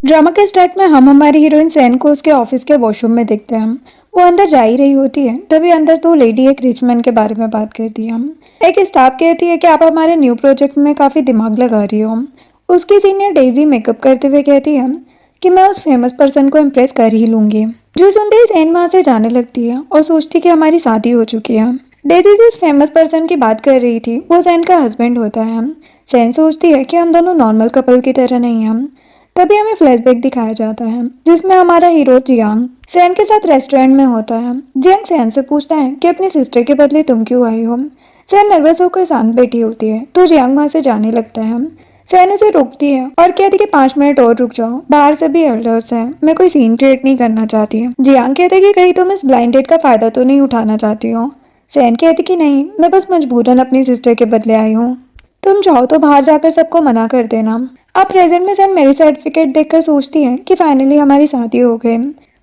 Drama के start में हम हमारी हीरोइन सैन को उसके ऑफिस के वॉशरूम में देखते हैं। वो अंदर जा ही रही होती है, तभी अंदर दो लेडी एक रिच मैन के बारे में बात करती है। एक स्टाफ कहती है कि आप हमारे न्यू प्रोजेक्ट में काफ़ी दिमाग लगा रही हो। उसकी सीनियर डेजी मेकअप करते हुए कहती है कि मैं उस फेमस पर्सन को इम्प्रेस कर ही लूंगी। जो सुनते ही सैन वहाँ से जाने लगती है और सोचती कि हमारी शादी हो चुकी है। डेजी जिस फेमस पर्सन की बात कर रही थी वो सैन का हस्बैंड होता है। सैन सोचती है कि हम दोनों नॉर्मल कपल की तरह नहीं हैं। तभी हमें फ्लैशबैक दिखाया जाता है जिसमें हमारा हीरो जियांग सैन के साथ रेस्टोरेंट में होता है। जियांग सैन से पूछता है कि अपनी सिस्टर के बदले तुम क्यों आई हो। सैन नर्वस होकर शांत बैठी होती है तो जियांग वहां से जाने लगता है। सैन उसे रोकती है और कहती कि 5 मिनट और रुक जाओ, बाहर से भी एल्डर्स है, मैं कोई सीन क्रिएट नहीं करना चाहती। जियांग कहते कि कहीं तुम इस ब्लाइंड डेट का फायदा तो नहीं उठाना चाहती हो। सैन कहती कि नहीं, मैं बस मजबूरन अपनी सिस्टर के बदले आई हूँ। तुम चाहो तो बाहर जाकर सबको मना कर देना। अब प्रेजेंट में सैन मेरी सर्टिफिकेट देखकर सोचती है कि फाइनली हमारी शादी हो गई।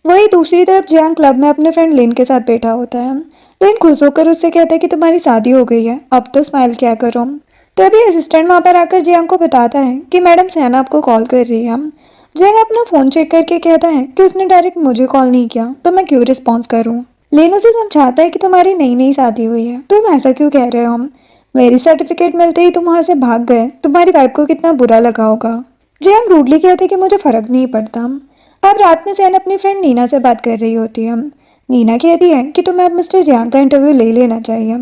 वही दूसरी तरफ जियांग क्लब में अपने फ्रेंड लिन के साथ बैठा होता है। लिन खुश होकर उससे कहता है कि तुम्हारी शादी हो गई है, अब तो स्माइल क्या करो। तभी असिस्टेंट वहां पर आकर जियांग को बताता है कि मैडम सैन आपको कॉल कर रही है। जियांग अपना फोन चेक करके कहता है कि उसने डायरेक्ट मुझे कॉल नहीं किया तो मैं क्यों रिस्पॉन्स करूँ। लिन उसे समझाता है कि तुम्हारी नई नई शादी हुई है, तुम ऐसा क्यों कह रहे हो। मेरी सर्टिफिकेट मिलते ही तुम वहां से भाग गए, तुम्हारी वाइफ को कितना बुरा लगा होगा। जियांग रूडली कहते कि मुझे फर्क नहीं पड़ता। अब रात में सैन अपनी फ्रेंड नीना से बात कर रही होती है। नीना कहती है कि तुम्हें अब मिस्टर जियांग का इंटरव्यू ले लेना चाहिए।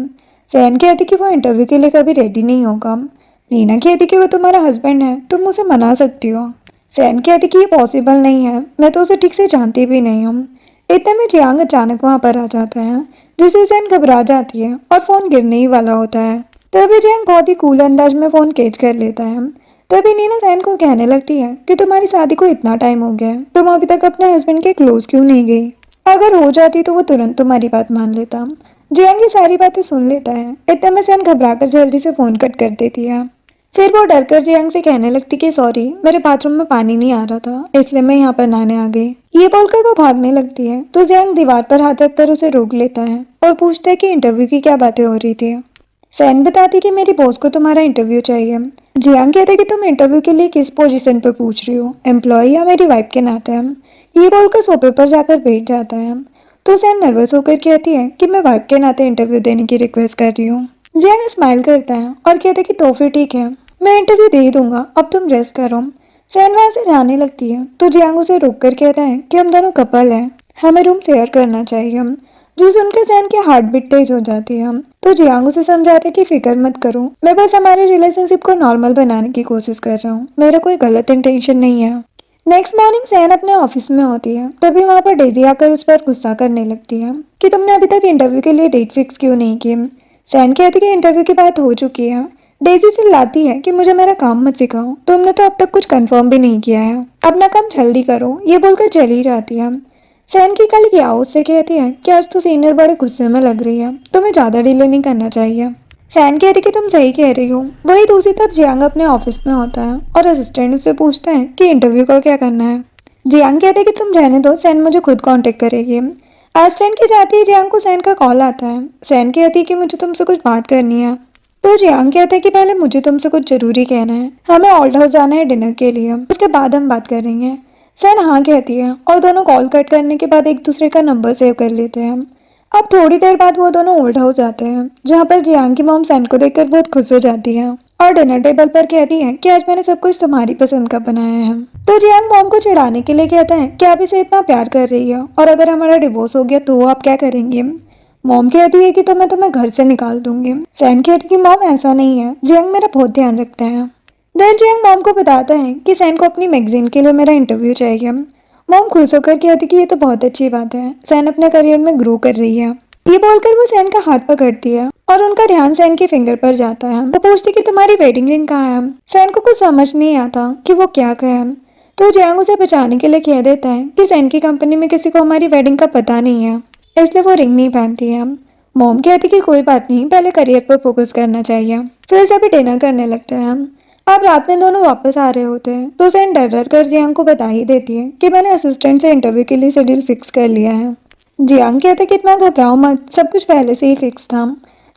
सैन कहती कि वो इंटरव्यू के लिए कभी रेडी नहीं होगा। नीना कहती कि वो तुम्हारा हस्बैंड है, तुम उसे मना सकती हो। सैन कहती कि ये पॉसिबल नहीं है, मैं तो उसे ठीक से जानती भी नहीं हूँ। इतने में जियांग अचानक वहां पर आ जाता है जिससे सैन घबरा जाती है और फोन गिरने ही वाला होता है। तभी जियांग बहुत ही कूल अंदाज में फोन कैच कर लेता है। तभी नीना सैन को कहने लगती है कि तुम्हारी शादी को इतना टाइम हो गया है, तुम अभी तक अपने हस्बैंड के क्लोज क्यों नहीं गई। अगर हो जाती तो वो तुरंत तुम्हारी बात मान लेता। जियांग ये सारी बातें सुन लेता है। इतने में सैन घबराकर जल्दी से फोन कट कर देती है। फिर वो डरकर जियांग से कहने लगती कि सॉरी, मेरे बाथरूम में पानी नहीं आ रहा था, इसलिए मैं यहाँ पर नहाने आ गई। ये बोलकर वो भागने लगती है तो जियांग दीवार पर हाथ रखकर उसे रोक लेता है और पूछता है कि इंटरव्यू की क्या बातें हो रही थी। सैन बताती कि मेरी बॉस को तुम्हारा इंटरव्यू चाहिए। जियांग कहते कि तुम इंटरव्यू के लिए किस पोजीशन पर पूछ रही हो, एम्प्लॉय या मेरी वाइफ के नाते। ये बोलकर सोफे पर जाकर बैठ जाता है तो सैन नर्वस होकर कहती है कि मैं वाइफ के नाते इंटरव्यू देने की रिक्वेस्ट कर रही हूँ। जियांग स्माइल करता है और कहते कि तो फिर ठीक है, मैं इंटरव्यू दे दूंगा, अब तुम रेस्ट करो। सैन वहां से जाने लगती है तो जियांग उसे रोककर कहता है कि हम दोनों कपल हैं, हमें रूम शेयर करना चाहिए। जो सुनकर सैन की हार्ट बीट तेज हो जाती है तो जियांग उसे समझाते कि फिक्र मत करो, मैं बस हमारे रिलेशनशिप को नॉर्मल बनाने की कोशिश कर रहा हूँ, मेरा कोई गलत इंटेंशन नहीं है। नेक्स्ट मॉर्निंग सैन अपने ऑफिस में होती है तभी वहां पर डेजी आकर उस पर गुस्सा करने लगती है कि तुमने अभी तक इंटरव्यू के लिए डेट फिक्स क्यों नहीं की। सैन कहती कि इंटरव्यू की बात हो चुकी है। डेजी चिल्लाती है कि मुझे मेरा काम मत सिखाओ, तुमने तो अब तक कुछ कंफर्म भी नहीं किया है, अपना काम जल्दी करो। ये बोलकर चली जाती है। सैन की कल याओ उससे कहती है कि आज तो सीनियर बड़े गुस्से में लग रही है, तुम्हें ज्यादा डिले नहीं करना चाहिए। सैन कहती कि तुम सही कह रही हो। वही दूसरी तरफ जियांग अपने ऑफिस में होता है और असिस्टेंट उससे पूछता है कि इंटरव्यू का क्या करना है। जियांग कहते हैं कि तुम रहने दो, सैन मुझे खुद कांटेक्ट करेगी। असिस्टेंट की जाती है जियांग को सैन का कॉल आता है। सैन कहती है कि मुझे तुमसे कुछ बात करनी है तो जियांग कहता है कि पहले मुझे तुमसे कुछ जरूरी कहना है, हमें ओल्ड हाउस जाना है डिनर के लिए, उसके बाद हम बात करेंगे। सैन हाँ कहती है और दोनों कॉल कट करने के बाद एक दूसरे का नंबर सेव कर लेते हैं। अब थोड़ी देर बाद वो दोनों ओल्ड हाउस जाते हैं जहाँ पर जियांग की मॉम सैन को देखकर बहुत खुश हो जाती है और डिनर टेबल पर कहती है कि आज मैंने सब कुछ तुम्हारी पसंद का बनाया है। तो जियांग मॉम को चिढ़ाने के लिए कहता है कि आप इसे इतना प्यार कर रही है और अगर हमारा डिवोर्स हो गया तो आप क्या करेंगे। मॉम कहती है कि तो मैं तुम्हें घर से निकाल दूंगी। सैन कहती कि मॉम ऐसा नहीं है, जियांग मेरा बहुत ध्यान रखता है। देन जियांग मॉम को बताता है कि सैन को अपनी मैगजीन के लिए मेरा इंटरव्यू चाहिए। मॉम खुश होकर कहती कि ये तो बहुत अच्छी बात है, सैन अपने करियर में ग्रो कर रही है। ये बोलकर वो सैन का हाथ पकड़ती है और उनका ध्यान सैन के फिंगर पर जाता है। वो पूछती कि तुम्हारी वेडिंग रिंग कहाँ है। सैन को कुछ समझ नहीं आता कि वो क्या कहे तो जियांग उसे बचाने के लिए कह देता है कि सैन की कंपनी में किसी को हमारी वेडिंग का पता नहीं है, इसलिए वो रिंग नहीं पहनती है। मॉम कहती कि कोई बात नहीं, पहले करियर पर फोकस करना चाहिए। फिर सभी डिनर करने लगते हैं। अब रात में दोनों वापस आ रहे होते हैं तो सैन डर डर कर जियांग को बता ही देती है कि मैंने असिस्टेंट से इंटरव्यू के लिए शेड्यूल फिक्स कर लिया है। जियांग कहते कि इतना घबराओ मत, सब कुछ पहले से ही फिक्स था।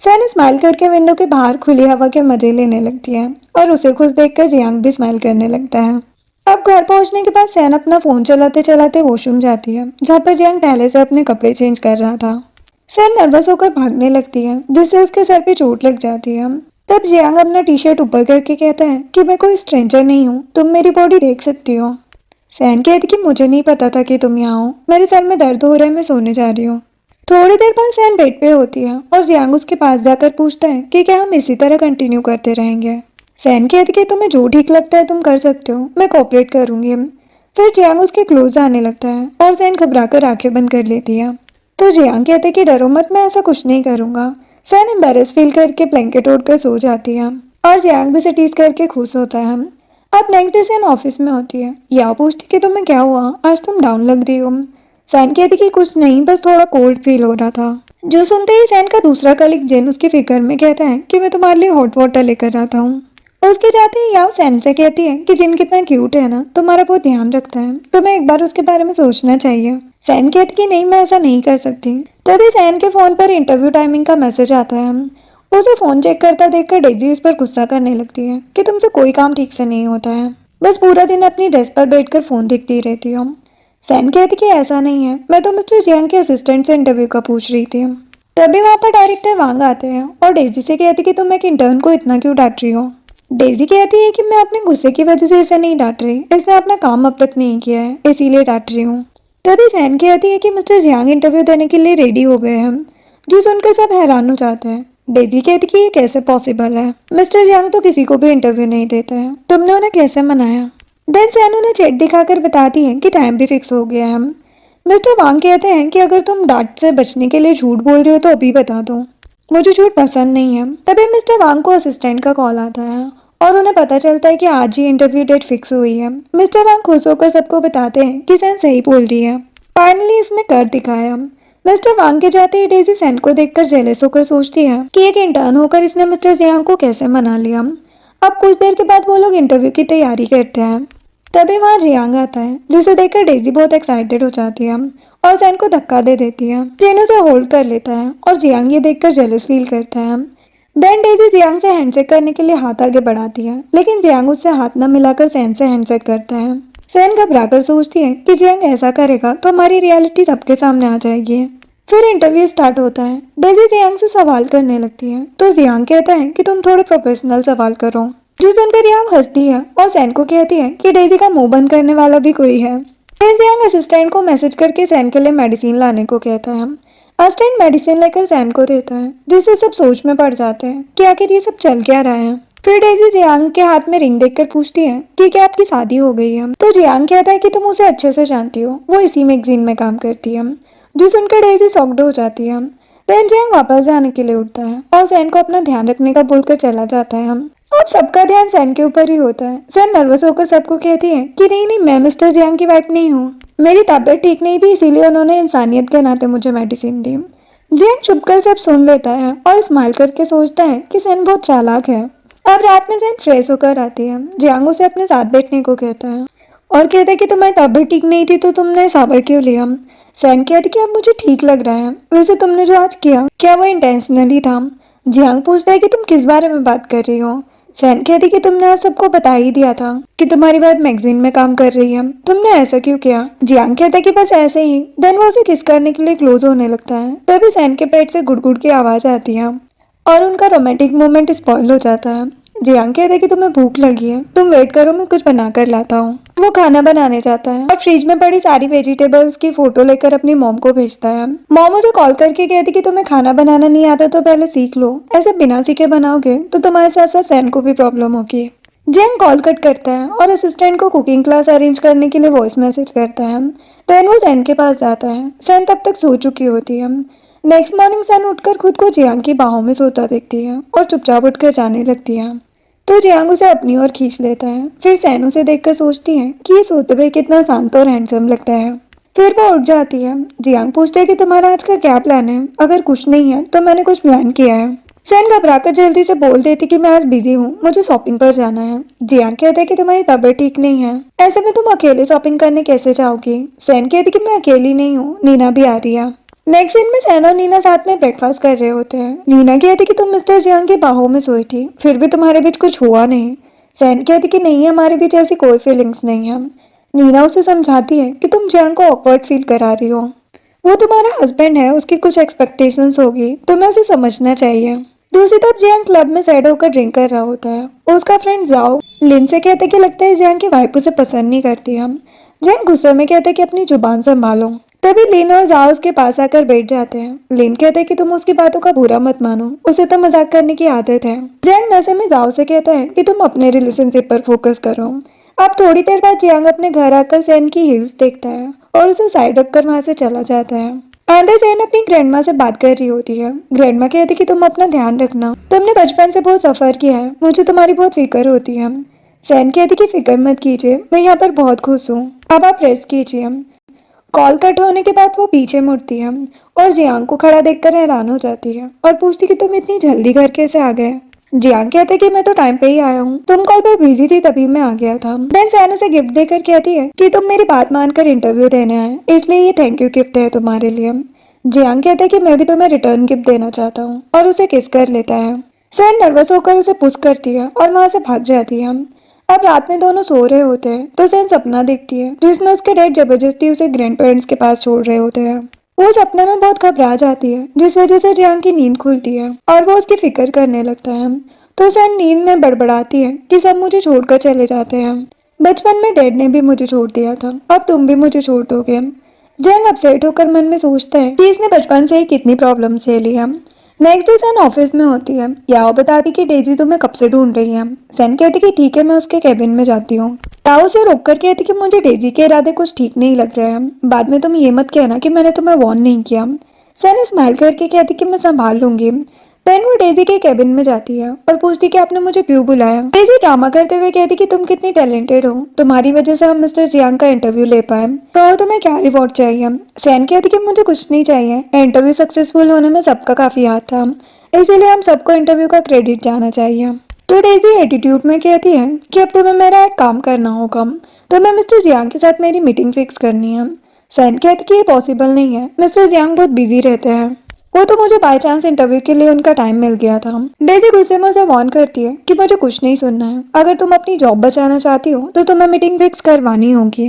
सैन स्माइल करके विंडो के बाहर खुली हवा के मजे लेने लगती है और उसे खुश देखकर जियांग भी स्माइल करने लगता है। अब घर पहुंचने के बाद सैन अपना फोन चलाते चलाते वॉशरूम जाती है, जहाँ पर जियांग पहले से अपने कपड़े चेंज कर रहा था। सैन नर्वस होकर भागने लगती है, जिससे उसके सर पे चोट लग जाती है। तब जियांग अपना टी शर्ट ऊपर करके कहता है कि मैं कोई स्ट्रेंजर नहीं हूँ, तुम मेरी बॉडी देख सकती हो। सैन कहती कि मुझे नहीं पता था कि तुम यहाँ हो, मेरे सर में दर्द हो रहा है, मैं सोने जा रही हूँ। थोड़ी देर बाद सैन बेड पे होती है और जियांग उसके पास जाकर पूछता है कि क्या हम इसी तरह कंटिन्यू करते रहेंगे। सैन कहती कि तुम्हें जो ठीक लगता है तुम कर सकते हो, मैं कोऑपरेट करूंगी। फिर जियांग उसके क्लोज आने लगता है और सैन घबराकर आंखें बंद कर लेती है। तो जियांग कहते कि डरो मत, मैं ऐसा कुछ नहीं करूंगा। सैन एम्बेरस फील करके ब्लैंकेट ओढ़कर सो जाती है और जियांग भी उसे टीज करके खुश होता है। अब नेक्स्ट डे सैन ऑफिस में होती है। या पूछती कि तुम्हें क्या हुआ, आज तुम डाउन लग रही हो। सैन कहती कि कुछ नहीं, बस थोड़ा कोल्ड फील हो रहा था। जो सुनते ही सैन का दूसरा कलीग जिन उसकी फिक्र में कहता है कि मैं तुम्हारे लिए हॉट वाटर लेकर आता हूँ। उसके जाते ही याओ सैन से कहती है कि जिन कितना क्यूट है ना, तुम्हारा बहुत ध्यान रखता है, तुम्हें एक बार उसके बारे में सोचना चाहिए। सैन कहती कि नहीं, मैं ऐसा नहीं कर सकती। तभी सैन के फोन पर इंटरव्यू टाइमिंग का मैसेज आता है। उसे फोन चेक करता देखकर डेजी उस पर गुस्सा करने लगती है कि तुमसे कोई काम ठीक से नहीं होता है, बस पूरा दिन अपनी डेस्क पर बैठकर फोन देखती रहती हो। सैन कहती कि ऐसा नहीं है, मैं तो मिस्टर जियांग के असिस्टेंट से इंटरव्यू का पूछ रही थी। तभी वहाँ पर डायरेक्टर वांग आते हैं और डेजी से कहती कि तुम एक इंटर्न को इतना क्यों डांट रही हो। डेजी कहती है कि मैं अपने गुस्से की वजह से इसे नहीं डांट रही, इसने अपना काम अब तक नहीं किया है, इसीलिए डांट रही हूँ। तभी सैन कहती है कि मिस्टर जियांग इंटरव्यू देने के लिए रेडी हो गए हैं, जो सुनकर सब हैरान हो जाते हैं। डेजी कहती कि ये कैसे पॉसिबल है, मिस्टर जियांग तो किसी को भी इंटरव्यू नहीं देते हैं, तुमने उन्हें कैसे मनाया। देन सैन उन्हें चेट दिखाकर बताती है कि टाइम भी फिक्स हो गया है। मिस्टर वांग कहते हैं कि अगर तुम डांट से बचने के लिए झूठ बोल रही हो तो अभी बता दो, मुझे झूठ पसंद नहीं है। तभी मिस्टर वांग को असिस्टेंट का कॉल आता है और उन्हें पता चलता है कि आज ही इंटरव्यू डेट फिक्स हुई है। मिस्टर वांग खुश होकर सबको बताते हैं कि सैन सही बोल रही है, फाइनली इसने कर दिखाया। मिस्टर वांग के जाते ही डेजी सैन को देखकर जेलस होकर सोचती है कि एक इंटर्न होकर इसने मिस्टर जियांग को कैसे मना लिया। अब कुछ देर के बाद वो लोग इंटरव्यू की तैयारी करते हैं। तभी वहाँ जियांग आता है, जिसे देखकर डेजी बहुत एक्साइटेड हो जाती है और सैन को धक्का दे देती है। जिन उसे होल्ड कर लेता है और जियांग ये देखकर जेलस फील करता है। देन डेजी जियांग से हैंडशेक करने के लिए हाथ आगे बढ़ाती है, लेकिन जियांग उससे हाथ न मिलाकर सैन से हैंडशेक करता है। सैन घबराकर सोचती है कि जियांग ऐसा करेगा तो हमारी रियलिटी सबके सामने आ जाएगी। फिर इंटरव्यू स्टार्ट होता है। डेजी जियांग से सवाल करने लगती है तो जियांग कहता है कि तुम थोड़े प्रोफेशनल सवाल करो। जो सुनकर जियांग हंसती है और सैन को कहती है कि डेजी का मुंह बंद करने वाला भी कोई है। फिर जियांग असिस्टेंट को मैसेज करके सैन के लिए मेडिसिन लाने को कहता है। असिस्टेंट मेडिसिन लेकर सैन को देता है, जिससे सब सोच में पड़ जाते हैं कि आखिर ये सब चल क्या रहा है। फिर डेजी जियांग के हाथ में रिंग देखकर पूछती है कि क्या आपकी शादी हो गई है। तो जियांग कहता है कि तुम उसे अच्छे से जानती हो, वो इसी मैगजीन में काम करती है। जो सुनकर डेजी शॉक्ड हो जाती है। देन जियांग वापस जाने के लिए उठता है और सैन को अपना ध्यान रखने का बोलकर चला जाता है। अब सबका ध्यान सैन के ऊपर ही होता है। सैन नर्वस होकर सबको कहती है कि नहीं नहीं, मैं मिस्टर जियांग की वाइफ नहीं हूँ, मेरी तबीयत ठीक नहीं थी, इसीलिए उन्होंने इंसानियत के नाते मुझे मेडिसिन दी। जियांग चुपकर सब सुन लेता है और स्माइल करके सोचता है कि सैन बहुत चालाक है। अब रात में सैन फ्रेश होकर आती है। जियांग उसे अपने साथ बैठने को कहता है और कहता है कि तुम्हारी तबीयत ठीक नहीं थी तो तुमने साबर क्यों लिया। सैन कहती कि अब मुझे ठीक लग रहा है, वैसे तुमने जो आज किया क्या वो इंटेंशनली था। जियांग पूछता है कि तुम किस बारे में बात कर रही हो। सैन कहती कि तुमने आज सबको बता ही दिया था कि तुम्हारी वाइफ मैगजीन में काम कर रही है, तुमने ऐसा क्यों किया। जियांग कहता है कि बस ऐसे ही। देन वो उसे किस करने के लिए क्लोज होने लगता है। तभी सैन के पेट से गुड़गुड़ की आवाज आती है और उनका रोमांटिक मोमेंट स्पॉइल हो जाता है। जियांग कहता है कि तुम्हें भूख लगी है, तुम वेट करो, मैं कुछ बना कर लाता हूँ। वो खाना बनाने जाता है और फ्रिज में पड़ी सारी वेजिटेबल्स की फोटो लेकर अपनी मॉम को भेजता है। मॉम उसे कॉल करके कहती कि तुम्हें खाना बनाना नहीं आता तो पहले सीख लो, ऐसे बिना सीखे बनाओगे तो तुम्हारे साथ साथ सैन को भी प्रॉब्लम होगी। जियांग कॉल कट करता है और असिस्टेंट को कुकिंग क्लास अरेंज करने के लिए वॉइस मैसेज करता है। देन वो सैन के पास जाता है। सैन तब तक सो चुकी होती है। नेक्स्ट मॉर्निंग सैन उठकर खुद को जियांग की बाहों में सोता देखती है और चुपचाप उठकर जाने लगती है। तो जियांग उसे अपनी ओर खींच लेता है। फिर सैन उसे देखकर सोचती है कि ये सोते हुए कितना शांत और हैंडसम लगता है। फिर वो उठ जाती है। जियांग पूछते है कि तुम्हारा आज का क्या प्लान है। अगर कुछ नहीं है तो मैंने कुछ प्लान किया है। सैन घबराकर जल्दी से बोल देती कि मैं आज बिजी हूँ, मुझे शॉपिंग पर जाना है। जियांग कहते हैं कि तुम्हारी तबीयत ठीक नहीं है, ऐसे में तुम अकेले शॉपिंग करने कैसे जाओगी। सैन कहती कि मैं अकेली नहीं हूँ, नीना भी आ रही है। नेक्स्ट सीन में सैन और नीना साथ में ब्रेकफास्ट कर रहे होते हैं। नीना कहती कि तुम मिस्टर जियांग की बाहों में सोई थी, फिर भी तुम्हारे बीच कुछ हुआ नहीं। सैन कहती कि नहीं, हमारे बीच ऐसी कोई फीलिंग्स नहीं है। नीना उसे समझाती है कि तुम जियांग को ऑकवर्ड फील करा रही हो। वो तुम्हारा हस्बैंड है, उसकी कुछ एक्सपेक्टेशंस होगी, तुम्हें उसे समझना चाहिए। दूसरी तरफ जियांग क्लब में सैड होकर ड्रिंक कर रहा होता है। उसका फ्रेंड जाओ लिन से कहते कि लगता है जियांग की वाइफ उसे पसंद नहीं करती है। जियांग गुस्से में कहते कि अपनी जुबान संभालो। तभी लिन और जाओ उसके पास आकर बैठ जाते हैं। लिन कहते हैं कि तुम उसकी बातों का बुरा मत मानो, उसे तो मजाक करने की आदत है। जियांग नशे में जाओ से कहता है कि तुम अपने रिलेशनशिप पर फोकस करो। अब थोड़ी देर बाद जियांग अपने घर आकर सैन की हील्स देखता है और उसे साइड रखकर वहां से चला जाता है। अंदर सैन अपनी ग्रैंडमा से बात कर रही होती है। ग्रैंडमा कहती कि तुम अपना ध्यान रखना, तुमने बचपन से बहुत सफर किया है, मुझे तुम्हारी बहुत फिक्र होती है। सैन कहती कि फिक्र मत कीजिए, मैं यहाँ पर बहुत खुश हूँ, अब आप रेस्ट कीजिए। कॉल कट होने के बाद वो पीछे मुड़ती है और जियांग को खड़ा देखकर हैरान हो जाती है और पूछती कि तुम इतनी जल्दी घर कैसे आ गए। जियांग कहते कि मैं तो टाइम पे ही आया हूँ, तुम कॉल पे बिजी थी तभी मैं आ गया था। देन सैन उसे गिफ्ट देकर कहती है कि तुम मेरी बात मानकर इंटरव्यू देने आए, इसलिए ये थैंक यू गिफ्ट है तुम्हारे लिए। जियांग कहते कि मैं भी तुम्हें रिटर्न गिफ्ट देना चाहता हूँ और उसे किस कर लेता है। सैन नर्वस होकर उसे पुश करती है और वहां से भाग जाती है। अब रात में दोनों सो रहे होते हैं तो सैन सपना देखती है जिसमें उसके डैड जबरदस्ती उसे ग्रैंड पेरेंट्स के पास छोड़ रहे होते हैं। वो सपने में बहुत घबरा जाती है जिस वजह से जियांग की नींद खुलती है और वो उसकी फिक्र करने लगता है। तो सैन नींद में बड़बड़ाती है कि सब मुझे छोड़कर चले जाते हैं, बचपन में डैड ने भी मुझे छोड़ दिया था, अब तुम भी मुझे छोड़ दोगे। जैन अपसेट होकर मन में सोचता है कि इसने बचपन से ही कितनी प्रॉब्लम झेली है। नेक्स्ट डे सैन ऑफिस में होती है। याओ बताती कि डेजी तुम्हें कब से ढूंढ रही है। सैन कहती कि ठीक है, मैं उसके केबिन में जाती हूँ। याओ उसे रोककर कहती कि मुझे डेजी के इरादे कुछ ठीक नहीं लग रहे हैं, बाद में तुम ये मत कहना कि मैंने तुम्हें वार्न नहीं किया। सैन स्माइल करके कहती कि मैं संभाल लूंगी। देन वो डेजी के केबिन में जाती है और पूछती कि आपने मुझे क्यों बुलाया। डेजी ड्रामा करते हुए कहती कि तुम कितनी टैलेंटेड हो, तुम्हारी वजह से हम मिस्टर जियांग का इंटरव्यू ले पाए, तो तुम्हें क्या रिवॉर्ड चाहिए। सैन कहती कि मुझे कुछ नहीं चाहिए, इंटरव्यू सक्सेसफुल होने में सबका काफी हाथ था, इसीलिए हम सबको इंटरव्यू का क्रेडिट जाना चाहिए। तो डेजी एटीट्यूड में कहती है कि अब तुम्हें मेरा एक काम करना होगा, तुम्हें मिस्टर जियांग के साथ मेरी मीटिंग फिक्स करनी है। सैन कहती कि ये पॉसिबल नहीं है, मिस्टर जियांग बहुत बिजी रहते हैं, वो तो मुझे बाय चांस इंटरव्यू के लिए उनका टाइम मिल गया था। डेजी गुस्से में उसे वार्न करती है कि मुझे कुछ नहीं सुनना है, अगर तुम अपनी जॉब बचाना चाहती हो तो तुम्हें मीटिंग फिक्स करवानी होगी।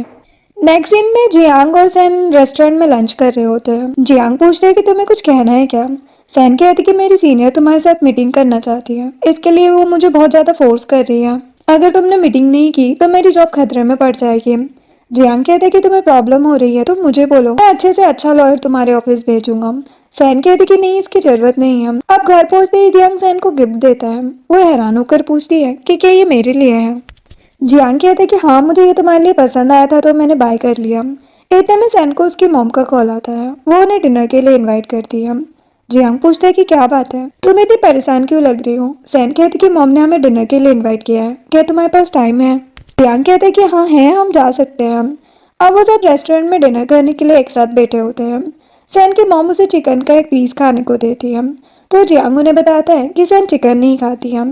नेक्स्ट सीन में जियांग और सैन रेस्टोरेंट में लंच कर रहे होते हैं। जियांग पूछते हैं कि तुम्हें कुछ कहना है क्या। सैन कहती कि मेरी सीनियर तुम्हारे साथ मीटिंग करना चाहती है, इसके लिए वो मुझे बहुत ज्यादा फोर्स कर रही है, अगर तुमने मीटिंग नहीं की तो मेरी जॉब खतरे में पड़ जाएगी। जियांग कहते कि तुम्हें प्रॉब्लम हो रही है तो मुझे बोलो, मैं अच्छे से अच्छा लॉयर तुम्हारे ऑफिस भेजूंगा। सैन कहती कि नहीं, इसकी जरूरत नहीं है। अब घर पहुंचते ही जियांग सैन को गिफ्ट देता है। वो हैरान होकर पूछती है कि क्या ये मेरे लिए है। जियांग कहते कि हाँ, मुझे ये तुम्हारे लिए पसंद आया था तो मैंने बाय कर लिया। इतने में सैन को उसकी मॉम का कॉल आता है, वो उन्हें डिनर के लिए इन्वाइट करती है। जियांग पूछता है कि क्या बात है, तुम इतनी परेशान क्यों लग रही हो। सैन कहती कि मॉम ने हमें डिनर के लिए इन्वाइट किया है, क्या तुम्हारे पास टाइम है। जियांग कहते कि हाँ है, हम जा सकते हैं। अब वो सब रेस्टोरेंट में डिनर करने के लिए एक साथ बैठे होते हैं। सैन की मॉम उसे चिकन का एक पीस खाने को देती है तो जियांग उन्हें बताता है कि सैन चिकन नहीं खाती है।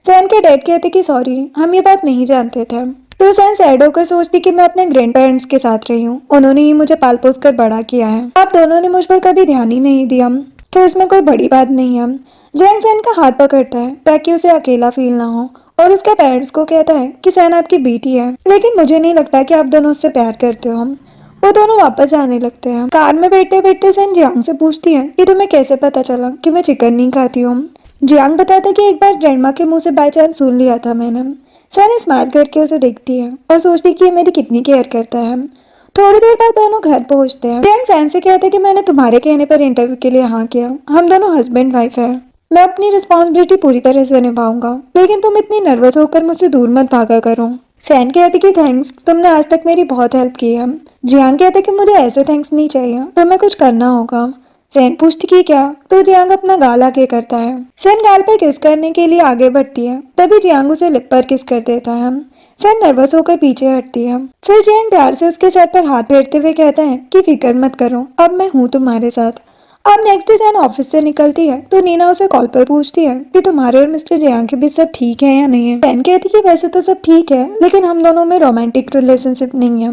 सैन के डैड कहते कि सॉरी, हम ये बात नहीं जानते थे। तो सैन सैड होकर सोचती कि मैं अपने ग्रैंड पेरेंट्स के साथ रही हूँ, उन्होंने ही मुझे पाल पोस कर बड़ा किया है, अब दोनों ने मुझ पर कभी ध्यान ही नहीं दिया, तो इसमें कोई बड़ी बात नहीं है। जियांग सैन का हाथ पकड़ता है ताकि उसे अकेला फील ना हो और उसके पेरेंट्स को कहता है कि सैन आपकी बेटी है, लेकिन मुझे नहीं लगता कि आप दोनों उससे प्यार करते हो। वो दोनों वापस आने लगते हैं। कार में बैठते बैठते सैन जियांग से पूछती है कि तुम्हें कैसे पता चला कि मैं चिकन नहीं खाती हूँ। जियांग बताता है कि एक बार ग्रैंडमा के मुंह से बाय चांस सुन लिया था मैंने। सैन स्माइल करके उसे देखती है और सोचती कि ये मेरी कितनी केयर करता है। थोड़ी देर बाद दोनों घर पहुंचते हैं। जियांग सैन से कहता है कि मैंने तुम्हारे कहने पर इंटरव्यू के लिए हाँ किया, हम दोनों हस्बैंड वाइफ है, मैं अपनी रिस्पॉन्सिबिलिटी पूरी तरह से निभाऊंगा, लेकिन तुम इतनी नर्वस होकर मुझसे दूर मत भागा करो। सैन कहते कि थैंक्स, तुमने आज तक मेरी बहुत हेल्प की है। जियांग कहते कि मुझे ऐसे थैंक्स नहीं चाहिए, तुम्हें कुछ करना होगा। सैन पूछती कि क्या, तो जियांग अपना गाल आगे करता है। सैन गाल पर किस करने के लिए आगे बढ़ती है, तभी जियांग उसे लिप पर किस कर देता है। सैन नर्वस होकर पीछे हटती है। फिर जियांग प्यार से उसके सर पर हाथ फेरते हुए कहता है कि फिक्र मत करो, अब मैं हूँ तुम्हारे साथ। अब नेक्स्ट डे सैन ऑफिस से निकलती है तो नीना उसे कॉल पर पूछती है कि तुम्हारे और मिस्टर जियांग के बीच सब ठीक है या नहीं है। सैन कहती कि वैसे तो सब ठीक है, लेकिन हम दोनों में रोमांटिक रिलेशनशिप नहीं है।